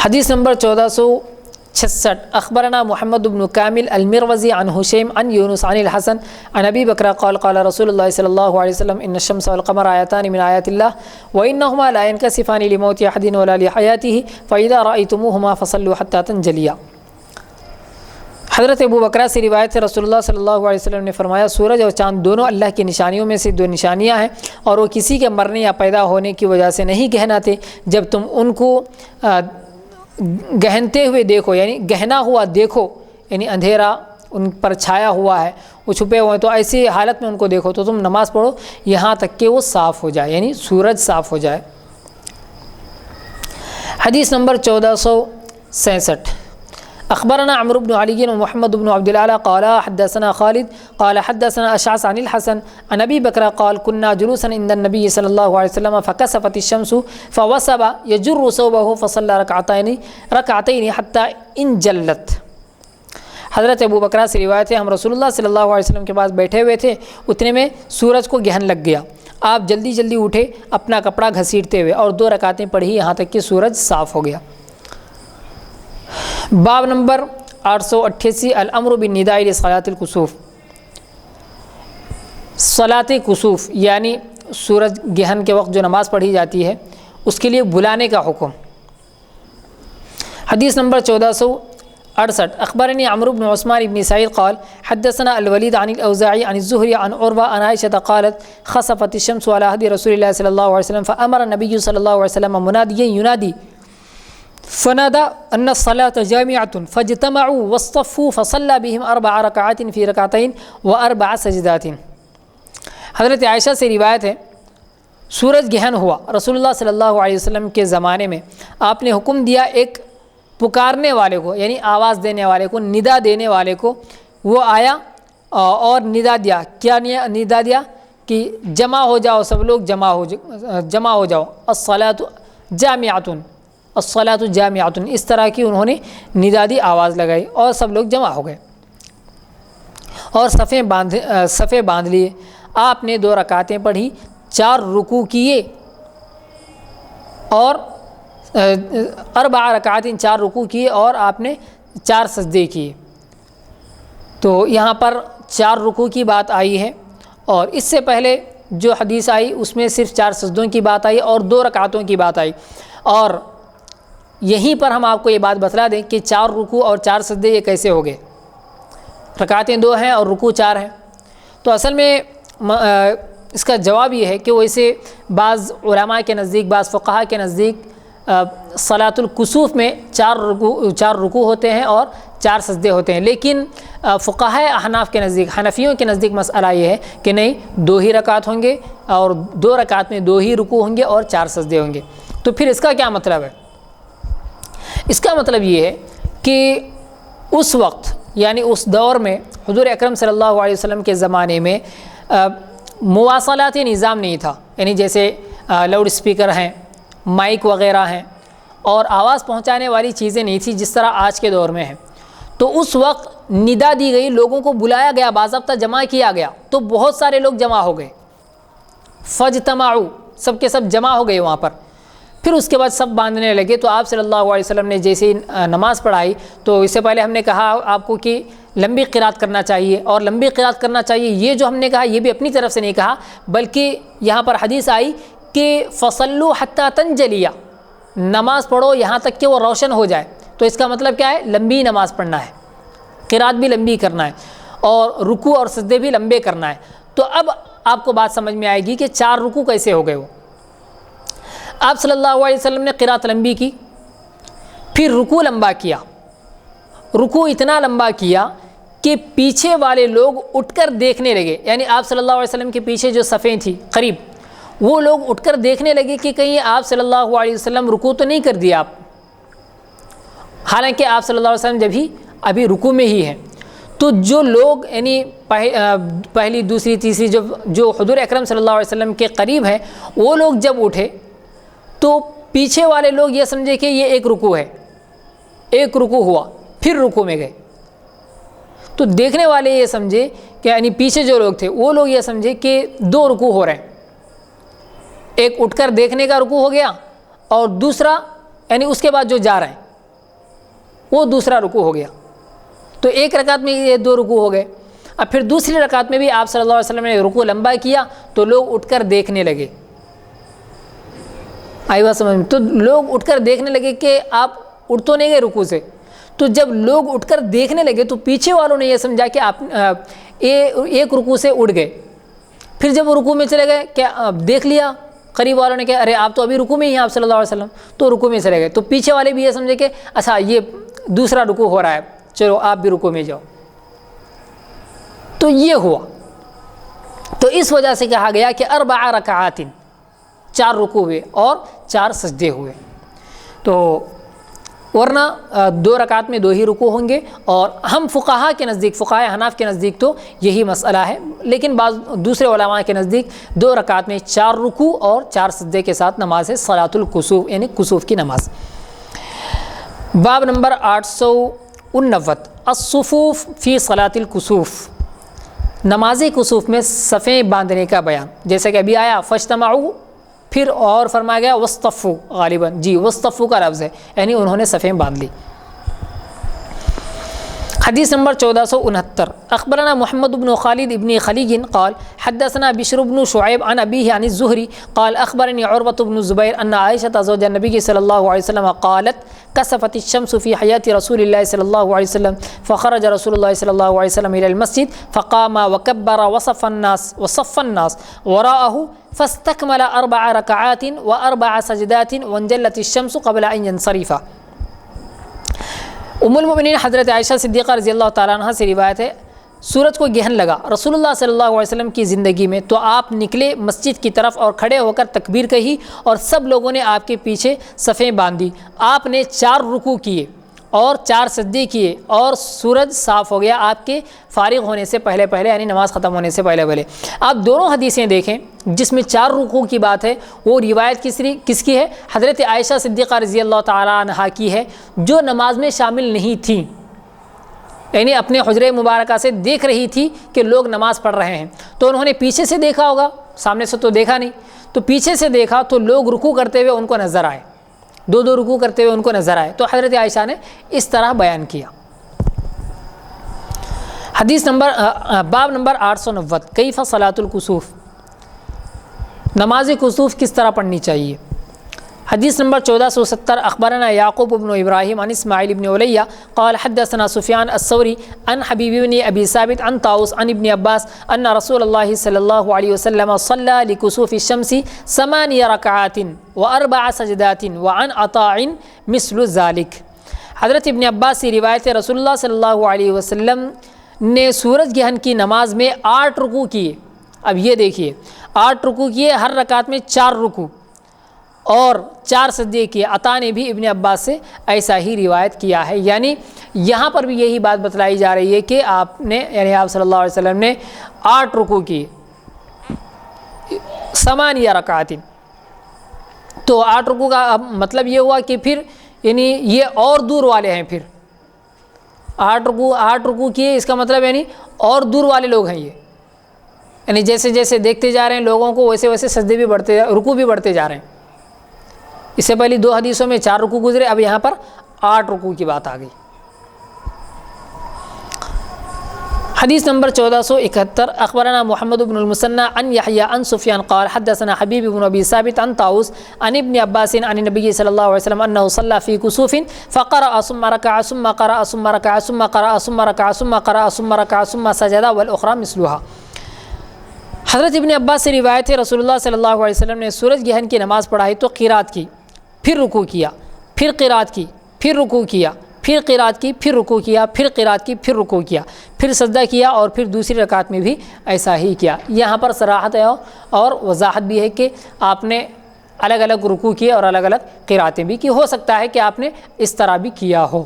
حدیث نمبر 1466 اخبرنا محمد بن کامل المروزی عن حشیم عن یونس عن الحسن عن ابی بکر قال قال رسول اللہ صلی اللہ علیہ وسلم ان الشمس والقمر آیتان من آیات اللہ وانہما لا ينکسفان لموت احد ولا لحیاته فاذا رأیتموہما فصلوا حتی تنجلیا. حضرت ابو بکرہ سے روایت ہے رسول اللہ صلی اللہ علیہ وسلم نے فرمایا سورج اور چاند دونوں اللہ کی نشانیوں میں سے 2 نشانیاں ہیں اور وہ کسی کے مرنے یا پیدا ہونے کی وجہ سے نہیں گہناتے، جب تم ان کو گہنتے ہوئے دیکھو یعنی گہنا ہوا دیکھو، یعنی اندھیرا ان پر چھایا ہوا ہے، وہ چھپے ہوئے ہیں، تو ایسی حالت میں ان کو دیکھو تو تم نماز پڑھو یہاں تک کہ وہ صاف ہو جائے، یعنی سورج صاف ہو جائے. حدیث نمبر 1466 اخبرنا عمرو بن علي ومحمد بن عبد الأعلى قال حدثنا خالد قال حدثنا أشعث عن الحسن عن أبي بكر قال كنا جلوسا عند النبي صلى الله عليه وسلم فكسفت الشمس فوسب يجر ثوبه فصلى ركعتين حتى انجلت. حضرت ابو بکرہ سے روایت ہے ہم رسول اللہ صلی اللہ علیہ وسلم کے پاس بیٹھے ہوئے تھے، اتنے میں سورج کو گہن لگ گیا، آپ جلدی جلدی اٹھے اپنا کپڑا گھسیٹتے ہوئے اور 2 رکعتیں پڑھی یہاں تک کہ سورج صاف ہو گیا. باب نمبر 888 الامر بالنداء لصلاۃ الکسوف. صلاۃ کسوف یعنی سورج گہن کے وقت جو نماز پڑھی جاتی ہے اس کے لیے بلانے کا حکم. حدیث نمبر 1468 اخبرني عمرو بن عثمان بن سعيد قال حدثنا الوليد عن الاوزاعي عن الزهري عن عروة عن عائشة قالت خسفت الشمس على عهد رسول الله صلى الله عليه وسلم فامر النبي صلى الله عليه وسلم مناديا ينادي فنادى ان الصلاة جامعة فاجتمعوا واصطفوا فصلى بهم 4 ركعات في ركعتين و4 سجدات. حضرت عائشہ سے روایت ہے سورج گہن ہوا، رسول اللہ صلی اللہ علیہ وسلم کے زمانے میں آپ نے حکم دیا ایک پکارنے والے کو یعنی آواز دینے والے کو، ندا دینے والے کو، وہ آیا اور ندا دیا. کیا ندا دیا کہ جمع ہو جاؤ، سب لوگ جمع ہو جاؤ، الصلاۃ جامعۃ، الصلاۃ جامعۃ، اس طرح کی انہوں نے ندا دی، آواز لگائی اور سب لوگ جمع ہو گئے اور صفیں باندھ لیے. آپ نے 2 رکعتیں پڑھی، 4 رکوع کیے اور 4 رکعات 4 رکوع کیے اور آپ نے 4 سجدے کیے. تو یہاں پر 4 رکوع کی بات آئی ہے اور اس سے پہلے جو حدیث آئی اس میں صرف 4 سجدوں کی بات آئی اور 2 رکعتوں کی بات آئی. اور یہیں پر ہم آپ کو یہ بات بتلا دیں کہ 4 رکوع اور 4 سجدے یہ کیسے ہو گئے. رکعتیں 2 ہیں اور رکوع 4 ہیں. تو اصل میں اس کا جواب یہ ہے کہ ویسے بعض علماء کے نزدیک، بعض فقہا کے نزدیک صلاۃ الکسوف میں 4 رکوع ہوتے ہیں اور 4 سجدے ہوتے ہیں، لیکن فقہاء احناف کے نزدیک، حنفیوں کے نزدیک مسئلہ یہ ہے کہ نہیں، 2 ہی رکعت ہوں گے اور 2 رکعت میں 2 ہی رکوع ہوں گے اور 4 سجدے ہوں گے. تو پھر اس کا کیا مطلب ہے؟ اس کا مطلب یہ ہے کہ اس وقت یعنی اس دور میں حضور اکرم صلی اللہ علیہ وسلم کے زمانے میں مواصلاتی نظام نہیں تھا، یعنی جیسے لاؤڈ اسپیکر ہیں، مائک وغیرہ ہیں اور آواز پہنچانے والی چیزیں نہیں تھیں جس طرح آج کے دور میں ہیں. تو اس وقت ندا دی گئی، لوگوں کو بلایا گیا، باضابطہ جمع کیا گیا، تو بہت سارے لوگ جمع ہو گئے. فاجتمعوا، سب کے سب جمع ہو گئے وہاں پر. پھر اس کے بعد سب باندھنے لگے. تو آپ صلی اللہ علیہ وسلم نے جیسے نماز پڑھائی تو اس سے پہلے ہم نے کہا آپ کو کہ لمبی قرات کرنا چاہیے اور لمبی قرات کرنا چاہیے. یہ جو ہم نے کہا یہ بھی اپنی طرف سے نہیں کہا، بلکہ یہاں پر حدیث آئی کہ فصلوا حتی تنجلیہ، نماز پڑھو یہاں تک کہ وہ روشن ہو جائے. تو اس کا مطلب کیا ہے؟ لمبی نماز پڑھنا ہے، قرات بھی لمبی کرنا ہے اور رکوع اور سجدے بھی لمبے کرنا ہے. تو اب آپ کو بات سمجھ میں آئے گی کہ 4 رکوع کیسے ہو گئے. وہ آپ صلی اللہ علیہ وسلم نے قرات لمبی کی، پھر رکوع لمبا کیا، رکوع اتنا لمبا کیا کہ پیچھے والے لوگ اٹھ کر دیکھنے لگے. یعنی آپ صلی اللہ علیہ وسلم کے پیچھے جو صفیں تھیں قریب، وہ لوگ اٹھ کر دیکھنے لگے کہ کہیں آپ صلی اللہ علیہ وسلم رکوع تو نہیں کر دیا آپ، حالانکہ آپ صلی اللہ علیہ وسلم جب ہی ابھی رکوع میں ہی ہیں. تو جو لوگ یعنی پہلی دوسری تیسری جو حضور اکرم صلی اللہ علیہ وسلم کے قریب ہیں، وہ لوگ جب اٹھے تو پیچھے والے لوگ یہ سمجھے کہ یہ ایک رکوع ہے، ایک رکوع ہوا، پھر رکوع میں گئے. تو دیکھنے والے یہ سمجھے کہ یعنی پیچھے جو لوگ تھے وہ لوگ یہ سمجھے کہ 2 رکوع ہو رہے ہیں، ایک اٹھ کر دیکھنے کا رکوع ہو گیا اور دوسرا یعنی اس کے بعد جو جا رہے ہیں وہ دوسرا رکوع ہو گیا. تو ایک رکعت میں یہ 2 رکوع ہو گئے. اب پھر دوسری رکعت میں بھی آپ صلی اللہ علیہ وسلم نے رکوع لمبا کیا تو لوگ اٹھ کر دیکھنے لگے. آئی بات سمجھ میں؟ تو لوگ اٹھ کر دیکھنے لگے کہ آپ اٹھ تو نہیں گئے رکوع سے. تو جب لوگ اٹھ کر دیکھنے لگے تو پیچھے والوں نے یہ سمجھا کہ آپ ایک رکوع سے اٹھ گئے. پھر جب وہ رکوع میں چلے گئے کیا دیکھ لیا قریب والوں نے کہ ارے آپ تو ابھی رکوع میں ہی ہیں آپ صلی اللہ علیہ وسلم، تو رکوع میں چلے گئے. تو پیچھے والے بھی یہ سمجھے کہ اچھا یہ دوسرا رکوع ہو رہا ہے، چلو آپ بھی رکوع میں جاؤ. تو یہ ہوا. تو اس وجہ سے کہا گیا کہ 4 رکعات، 4 رکوع ہوئے اور 4 سجدے ہوئے. تو ورنہ 2 رکعت میں 2 ہی رکوع ہوں گے، اور ہم فقہا کے نزدیک، فقہائے حناف کے نزدیک تو یہی مسئلہ ہے، لیکن بعض دوسرے علماء کے نزدیک 2 رکعت میں 4 رکوع اور 4 سجدے کے ساتھ نماز ہے صلاۃ الکسوف، یعنی کسوف کی نماز۔ باب نمبر 849 الصفوف فی صلاۃ الکسوف، نماز کسوف میں صفیں باندھنے کا بیان۔ جیسے کہ ابھی آیا فاجتمعوا، پھر اور فرمایا گیا وصطفوا، غالباً جی وصطفوا کا لفظ ہے، یعنی انہوں نے صفیں باندھ لی۔ حدیث نمبر 1469 اخبرنا محمد بن خالد ابن خلیج قال حدثنا بشر بن شعیب عن ابیہ عن الزہری قال اخبرنی عروۃ بن الزبیر ان عائشہ زوج النبی صلی اللہ علیہ وسلم قالت کسفت الشمس فی حیات رسول اللہ صلی اللہ علیہ وسلم فخرج رسول اللہ صلی اللہ علیہ وسلم الى المسجد فقام وكبر وصف الناس وراءه فاستكمل 4 ركعات و4 سجدات وانجلت الشمس قبل ان ينصرف۔ ام المؤمنین حضرت عائشہ صدیقہ رضی اللہ تعالیٰ عنہ سے روایت ہے، سورج کو گہن لگا رسول اللہ صلی اللہ علیہ وسلم کی زندگی میں، تو آپ نکلے مسجد کی طرف اور کھڑے ہو کر تکبیر کہی، اور سب لوگوں نے آپ کے پیچھے صفیں باندھی۔ آپ نے 4 رکوع کیے اور 4 سجدے کیے، اور سورج صاف ہو گیا آپ کے فارغ ہونے سے پہلے یعنی نماز ختم ہونے سے پہلے۔ آپ دونوں حدیثیں دیکھیں، جس میں 4 رکوع کی بات ہے وہ روایت کس کی ہے؟ حضرت عائشہ صدیقہ رضی اللہ تعالیٰ عنہا کی ہے، جو نماز میں شامل نہیں تھیں، یعنی اپنے حجرے مبارکہ سے دیکھ رہی تھی کہ لوگ نماز پڑھ رہے ہیں، تو انہوں نے پیچھے سے دیکھا ہوگا، سامنے سے تو دیکھا نہیں، تو پیچھے سے دیکھا تو لوگ رکوع کرتے ہوئے ان کو نظر آئے، 2 رکوع کرتے ہوئے ان کو نظر آئے، تو حضرت عائشہ نے اس طرح بیان کیا۔ حدیث نمبر باب نمبر 890 کیف صلاۃ الکسوف، نماز کسوف کس طرح پڑھنی چاہیے۔ حدیث نمبر 1470 اخبرنا یعقوب بن ابراہیم عن اسماعیل بن علیہ قال حدثنا سفیان الثوری عن حبیب بن ابی ثابت عن طاؤس عن ابن عباس ان رسول اللہ صلی اللہ علیہ وسلم صلی لکسوف الشمس 8 رکعات و4 سجدات وعن عطاء مثل ذلك۔ حضرت ابن عباس سے روایت ہے، رسول اللہ صلی اللہ علیہ وسلم نے سورج گرہن کی نماز میں 8 رکوع کیے۔ اب یہ دیکھیے 8 رکوع کیے، ہر رکعت میں 4 رکوع اور 4 سجدے کیے۔ عطا نے بھی ابن عباس سے ایسا ہی روایت کیا ہے، یعنی یہاں پر بھی یہی بات بتلائی جا رہی ہے کہ آپ نے، یعنی آپ صلی اللہ علیہ وسلم نے 8 رکوع کیے 8 رکعات۔ تو 8 رکوع کا مطلب یہ ہوا کہ پھر یعنی یہ اور دور والے ہیں، پھر 8 رکوع کیے، اس کا مطلب یعنی اور دور والے لوگ ہیں یہ، یعنی جیسے جیسے دیکھتے جا رہے ہیں لوگوں کو ویسے ویسے سجدے بھی بڑھتے، رکوع بھی بڑھتے جا رہے ہیں۔ اس سے پہلے 2 حدیثوں میں 4 رکوع گزرے، اب یہاں پر 8 رکوع کی بات آ گئی۔ حدیث نمبر 1471 اخبرنا محمد بن المثنى عن يحيى عن سفيان قال حدثنا حبيب بن ابي ثابت عن طاؤس عن ابن عباس عن النبي صلى الله عليه وسلم انه صلى في كسوف فقرأ ثم ركع ثم قرأ ثم ركع ثم قرأ ثم ركع ثم قرأ ثم ركع ثم سجد والاخرى مثلها۔ حضرت ابن عباس سے روایت ہے، رسول اللہ صلی اللہ علیہ وسلم نے سورج گرہن کی نماز پڑھائی تو قرات کی، پھر رکوع کیا، پھر قرات کی، پھر رکوع کیا، پھر قرات کی، پھر رکوع کیا، پھر قرات کی، پھر رکوع کیا، پھر سجدہ کیا، اور پھر دوسری رکعت میں بھی ایسا ہی کیا۔ یہاں پر صراحت ہے اور وضاحت بھی ہے کہ آپ نے الگ الگ رکوع کیے اور الگ الگ قراتیں بھی کی، ہو سکتا ہے کہ آپ نے اس طرح بھی کیا ہو۔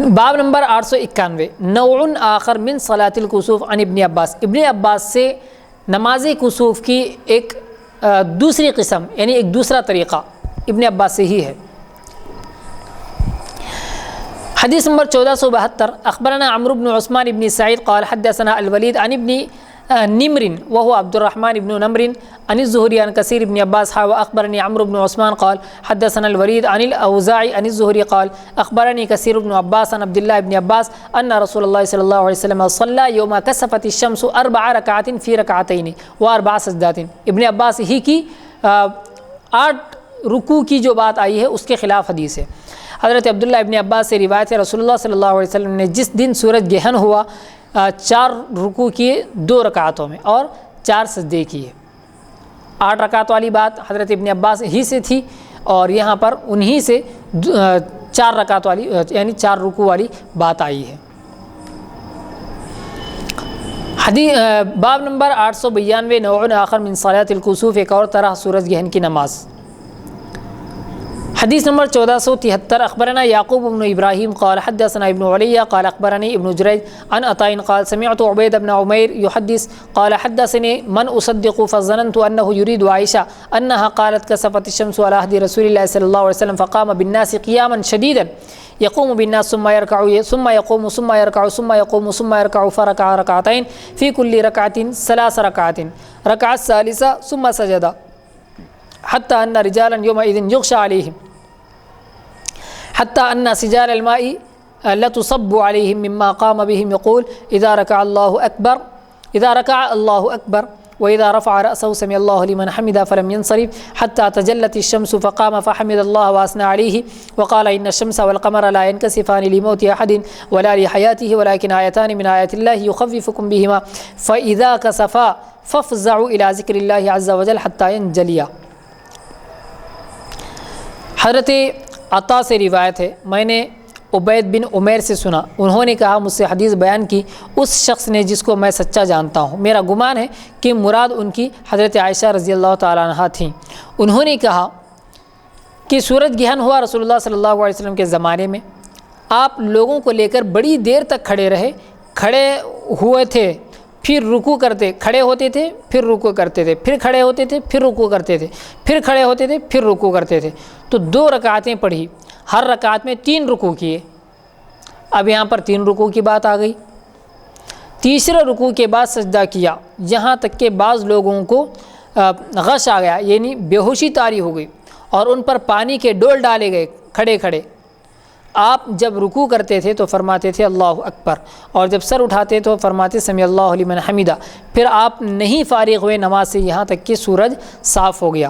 باب نمبر 891 نوع آخر من صلاۃ الکسوف عن ابن عباس، ابن عباس سے نماز کسوف کی ایک دوسری قسم، یعنی ایک دوسرا طریقہ ابن عباس سے ہی ہے۔ حدیث نمبر 1472 اخبرنا عمرو بن عثمان بن سعید قال حدثنا الولید عن ابن نمر وهو عبد الرحمن بن نمر عن الزهري عن كثير بن عباس واخبرني عمرو بن عثمان قال حدثنا الوليد عن الاوزاعي عن الزهري قال اخبرني كثير بن عباس عن عبد الله بن عباس ان رسول الله صلى الله عليه وسلم صلى يوم كسفت الشمس 4 ركعات في ركعتين و4 سجدات۔ ابن عباس ہی کی 8 رکوع کی جو بات آئی ہے اس کے خلاف حدیث ہے۔ حضرت عبداللہ ابن عباس سے روایت ہے، رسول اللہ صلی اللہ علیہ وسلم نے جس دن سورج گہن ہوا 4 رکوع کیے 2 رکعتوں میں اور 4 سجدے کیے۔ 8 رکعت والی بات حضرت ابن عباس ہی سے تھی، اور یہاں پر انہی سے 4 رکعت والی یعنی 4 رکوع والی بات آئی ہے۔ باب نمبر 892 نوع آخر من صلاۃ الکسوف، ایک اور طرح سورج گرہن کی نماز۔ حدیث نمبر 1473 اخبرنا یعقوب بن ابراہیم قال حدثنا ابن علیہ قال اخبرنی ابن جریج عن عطاء قال سمعت عبید بن عمیر يحدث قال حدثني من اصدق فظننت انه يريد عائشہ انها قالت كسفت الشمس على عهد رسول الله صلى الله عليه وسلم فقام بالناس قياما شديدا يقوم بالناس ثم يركع ثم يقوم ثم يركع ثم يقوم ثم يركع فركع ركعتين في كل ركعة 3 ركعات ركعة الثالثة ثم سجد حتى ان رجالا يومئذ يغشى عليهم حتى ان سجال الماء لتصب عليهم مما قام بهم يقول اذا ركع الله اكبر واذا رفع راسه سمع الله لمن حمده فلم ينصرف حتى تجلت الشمس فقام فحمد الله واثنى عليه وقال ان الشمس والقمر لا ينكسفان لموت احد ولا لحياته ولكن آيتان من آيات الله يخففكم بهما فاذا كسفا فافزعوا الى ذكر الله عز وجل حتى ينجليا۔ حضرت عطا سے روایت ہے، میں نے عبید بن عمیر سے سنا، انہوں نے کہا مجھ سے حدیث بیان کی اس شخص نے جس کو میں سچا جانتا ہوں، میرا گمان ہے کہ مراد ان کی حضرت عائشہ رضی اللہ تعالیٰ عنہا تھیں۔ انہوں نے کہا کہ سورج گرہن ہوا رسول اللہ صلی اللہ علیہ وسلم کے زمانے میں، آپ لوگوں کو لے کر بڑی دیر تک کھڑے رہے، کھڑے ہوئے تھے پھر رکوع کرتے، کھڑے ہوتے تھے پھر رکوع کرتے تھے، پھر کھڑے ہوتے تھے پھر رکوع کرتے تھے، پھر کھڑے ہوتے تھے پھر رکوع کرتے تھے، تو 2 رکعتیں پڑھی، ہر رکعت میں 3 رکوع کیے۔ اب یہاں پر 3 رکوع کی بات آ گئی، تیسرے رکوع کے بعد سجدہ کیا، یہاں تک کہ بعض لوگوں کو غش آ گیا، یعنی بے ہوشی طاری ہو گئی اور ان پر پانی کے ڈول ڈالے گئے کھڑے کھڑے۔ آپ جب رکوع کرتے تھے تو فرماتے تھے اللہ اکبر، اور جب سر اٹھاتے تو فرماتے سمع اللہ لمن حمدہ۔ پھر آپ نہیں فارغ ہوئے نماز سے یہاں تک کہ سورج صاف ہو گیا۔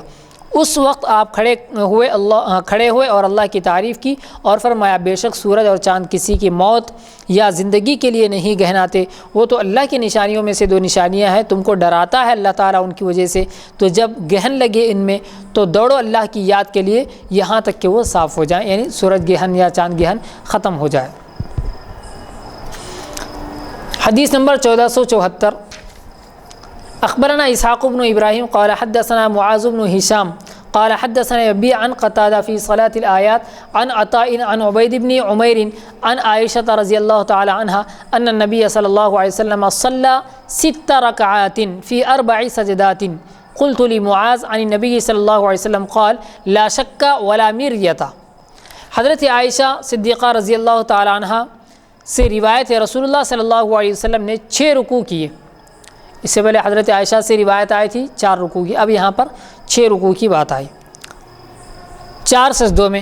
اس وقت آپ کھڑے ہوئے اور اللہ کی تعریف کی اور فرمایا بے شک سورج اور چاند کسی کی موت یا زندگی کے لیے نہیں گہناتے، وہ تو اللہ کی نشانیوں میں سے 2 نشانیاں ہیں، تم کو ڈراتا ہے اللہ تعالیٰ ان کی وجہ سے، تو جب گہن لگے ان میں تو دوڑو اللہ کی یاد کے لیے یہاں تک کہ وہ صاف ہو جائیں، یعنی سورج گہن یا چاند گہن ختم ہو جائے۔ حدیث نمبر 1474 اخبرنا اسحاق بن ابراہیم قال حدثنا معاذ بن ہشام قال حدثنا ابی عن قتادہ فی صلاة الآیات عن عطاء عن عبید بن عمیر عن عائشہ رضی اللہ تعالی عنہ ان النبی صلی اللہ علیہ وسلم صلی 6 رکعات فی 4 سجدات قلت لمعاذ عن النبی صلی اللہ علیہ وسلم قال لا شک ولا مریۃ۔ حضرت عائشہ صدیقہ رضی اللہ تعالی عنہ سے روایت ہے رسول اللہ صلی اللہ علیہ وسلم نے 6 رکوع کیے۔ اس سے پہلے حضرت عائشہ سے روایت آئی تھی 4 رکوع کی، اب یہاں پر 6 رکوع کی بات آئی۔ 4 سجدوں میں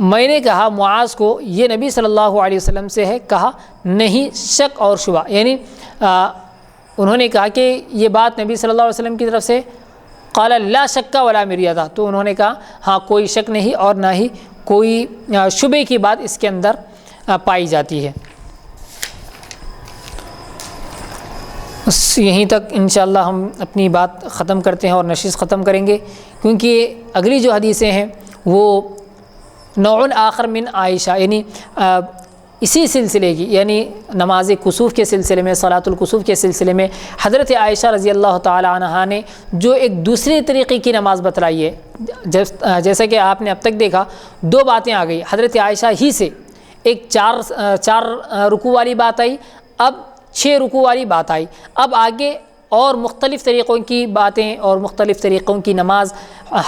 میں نے کہا معاذ کو یہ نبی صلی اللہ علیہ وسلم سے ہے، کہا نہیں شک اور شبہ، یعنی انہوں نے کہا کہ یہ بات نبی صلی اللہ علیہ وسلم کی طرف سے، قال لا شک ولا مریۃ، تو انہوں نے کہا ہاں کوئی شک نہیں اور نہ ہی کوئی شبے کی بات اس کے اندر پائی جاتی ہے۔ یہیں تک انشاءاللہ ہم اپنی بات ختم کرتے ہیں اور نشست ختم کریں گے، کیونکہ اگلی جو حدیثیں ہیں وہ نوع آخر من عائشہ، یعنی اسی سلسلے کی، یعنی نماز کسوف کے سلسلے میں، صلاۃ الکسوف کے سلسلے میں حضرت عائشہ رضی اللہ تعالی عنہا نے جو ایک دوسرے طریقے کی نماز بتلائی ہے، جیسا کہ آپ نے اب تک دیکھا 2 باتیں آ گئی حضرت عائشہ ہی سے، ایک 4 رکوع والی بات آئی، اب 6 رکوع والی بات آئی، اب آگے اور مختلف طریقوں کی باتیں اور مختلف طریقوں کی نماز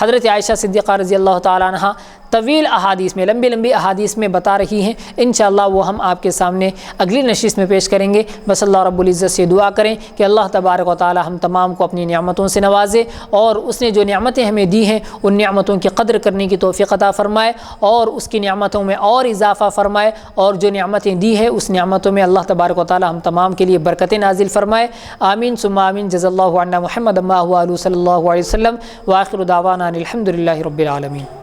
حضرت عائشہ صدیقہ رضی اللہ تعالی عنہ طویل احادیث میں، لمبی احادیث میں بتا رہی ہیں، انشاءاللہ وہ ہم آپ کے سامنے اگلی نشست میں پیش کریں گے۔ بس اللہ رب العزت سے دعا کریں کہ اللہ تبارک و تعالی ہم تمام کو اپنی نعمتوں سے نوازے اور اس نے جو نعمتیں ہمیں دی ہیں ان نعمتوں کی قدر کرنے کی توفیق عطا فرمائے اور اس کی نعمتوں میں اور اضافہ فرمائے، اور جو نعمتیں دی ہے اس نعمتوں میں اللہ تبارک و تعالی ہم تمام کے لیے برکتیں نازل فرمائے، آمین ثم آمین۔ جزا اللہ عنا محمد ما هو صلی اللہ علیہ وسلم، وآخر دعوانا الحمد للہ رب العالمین۔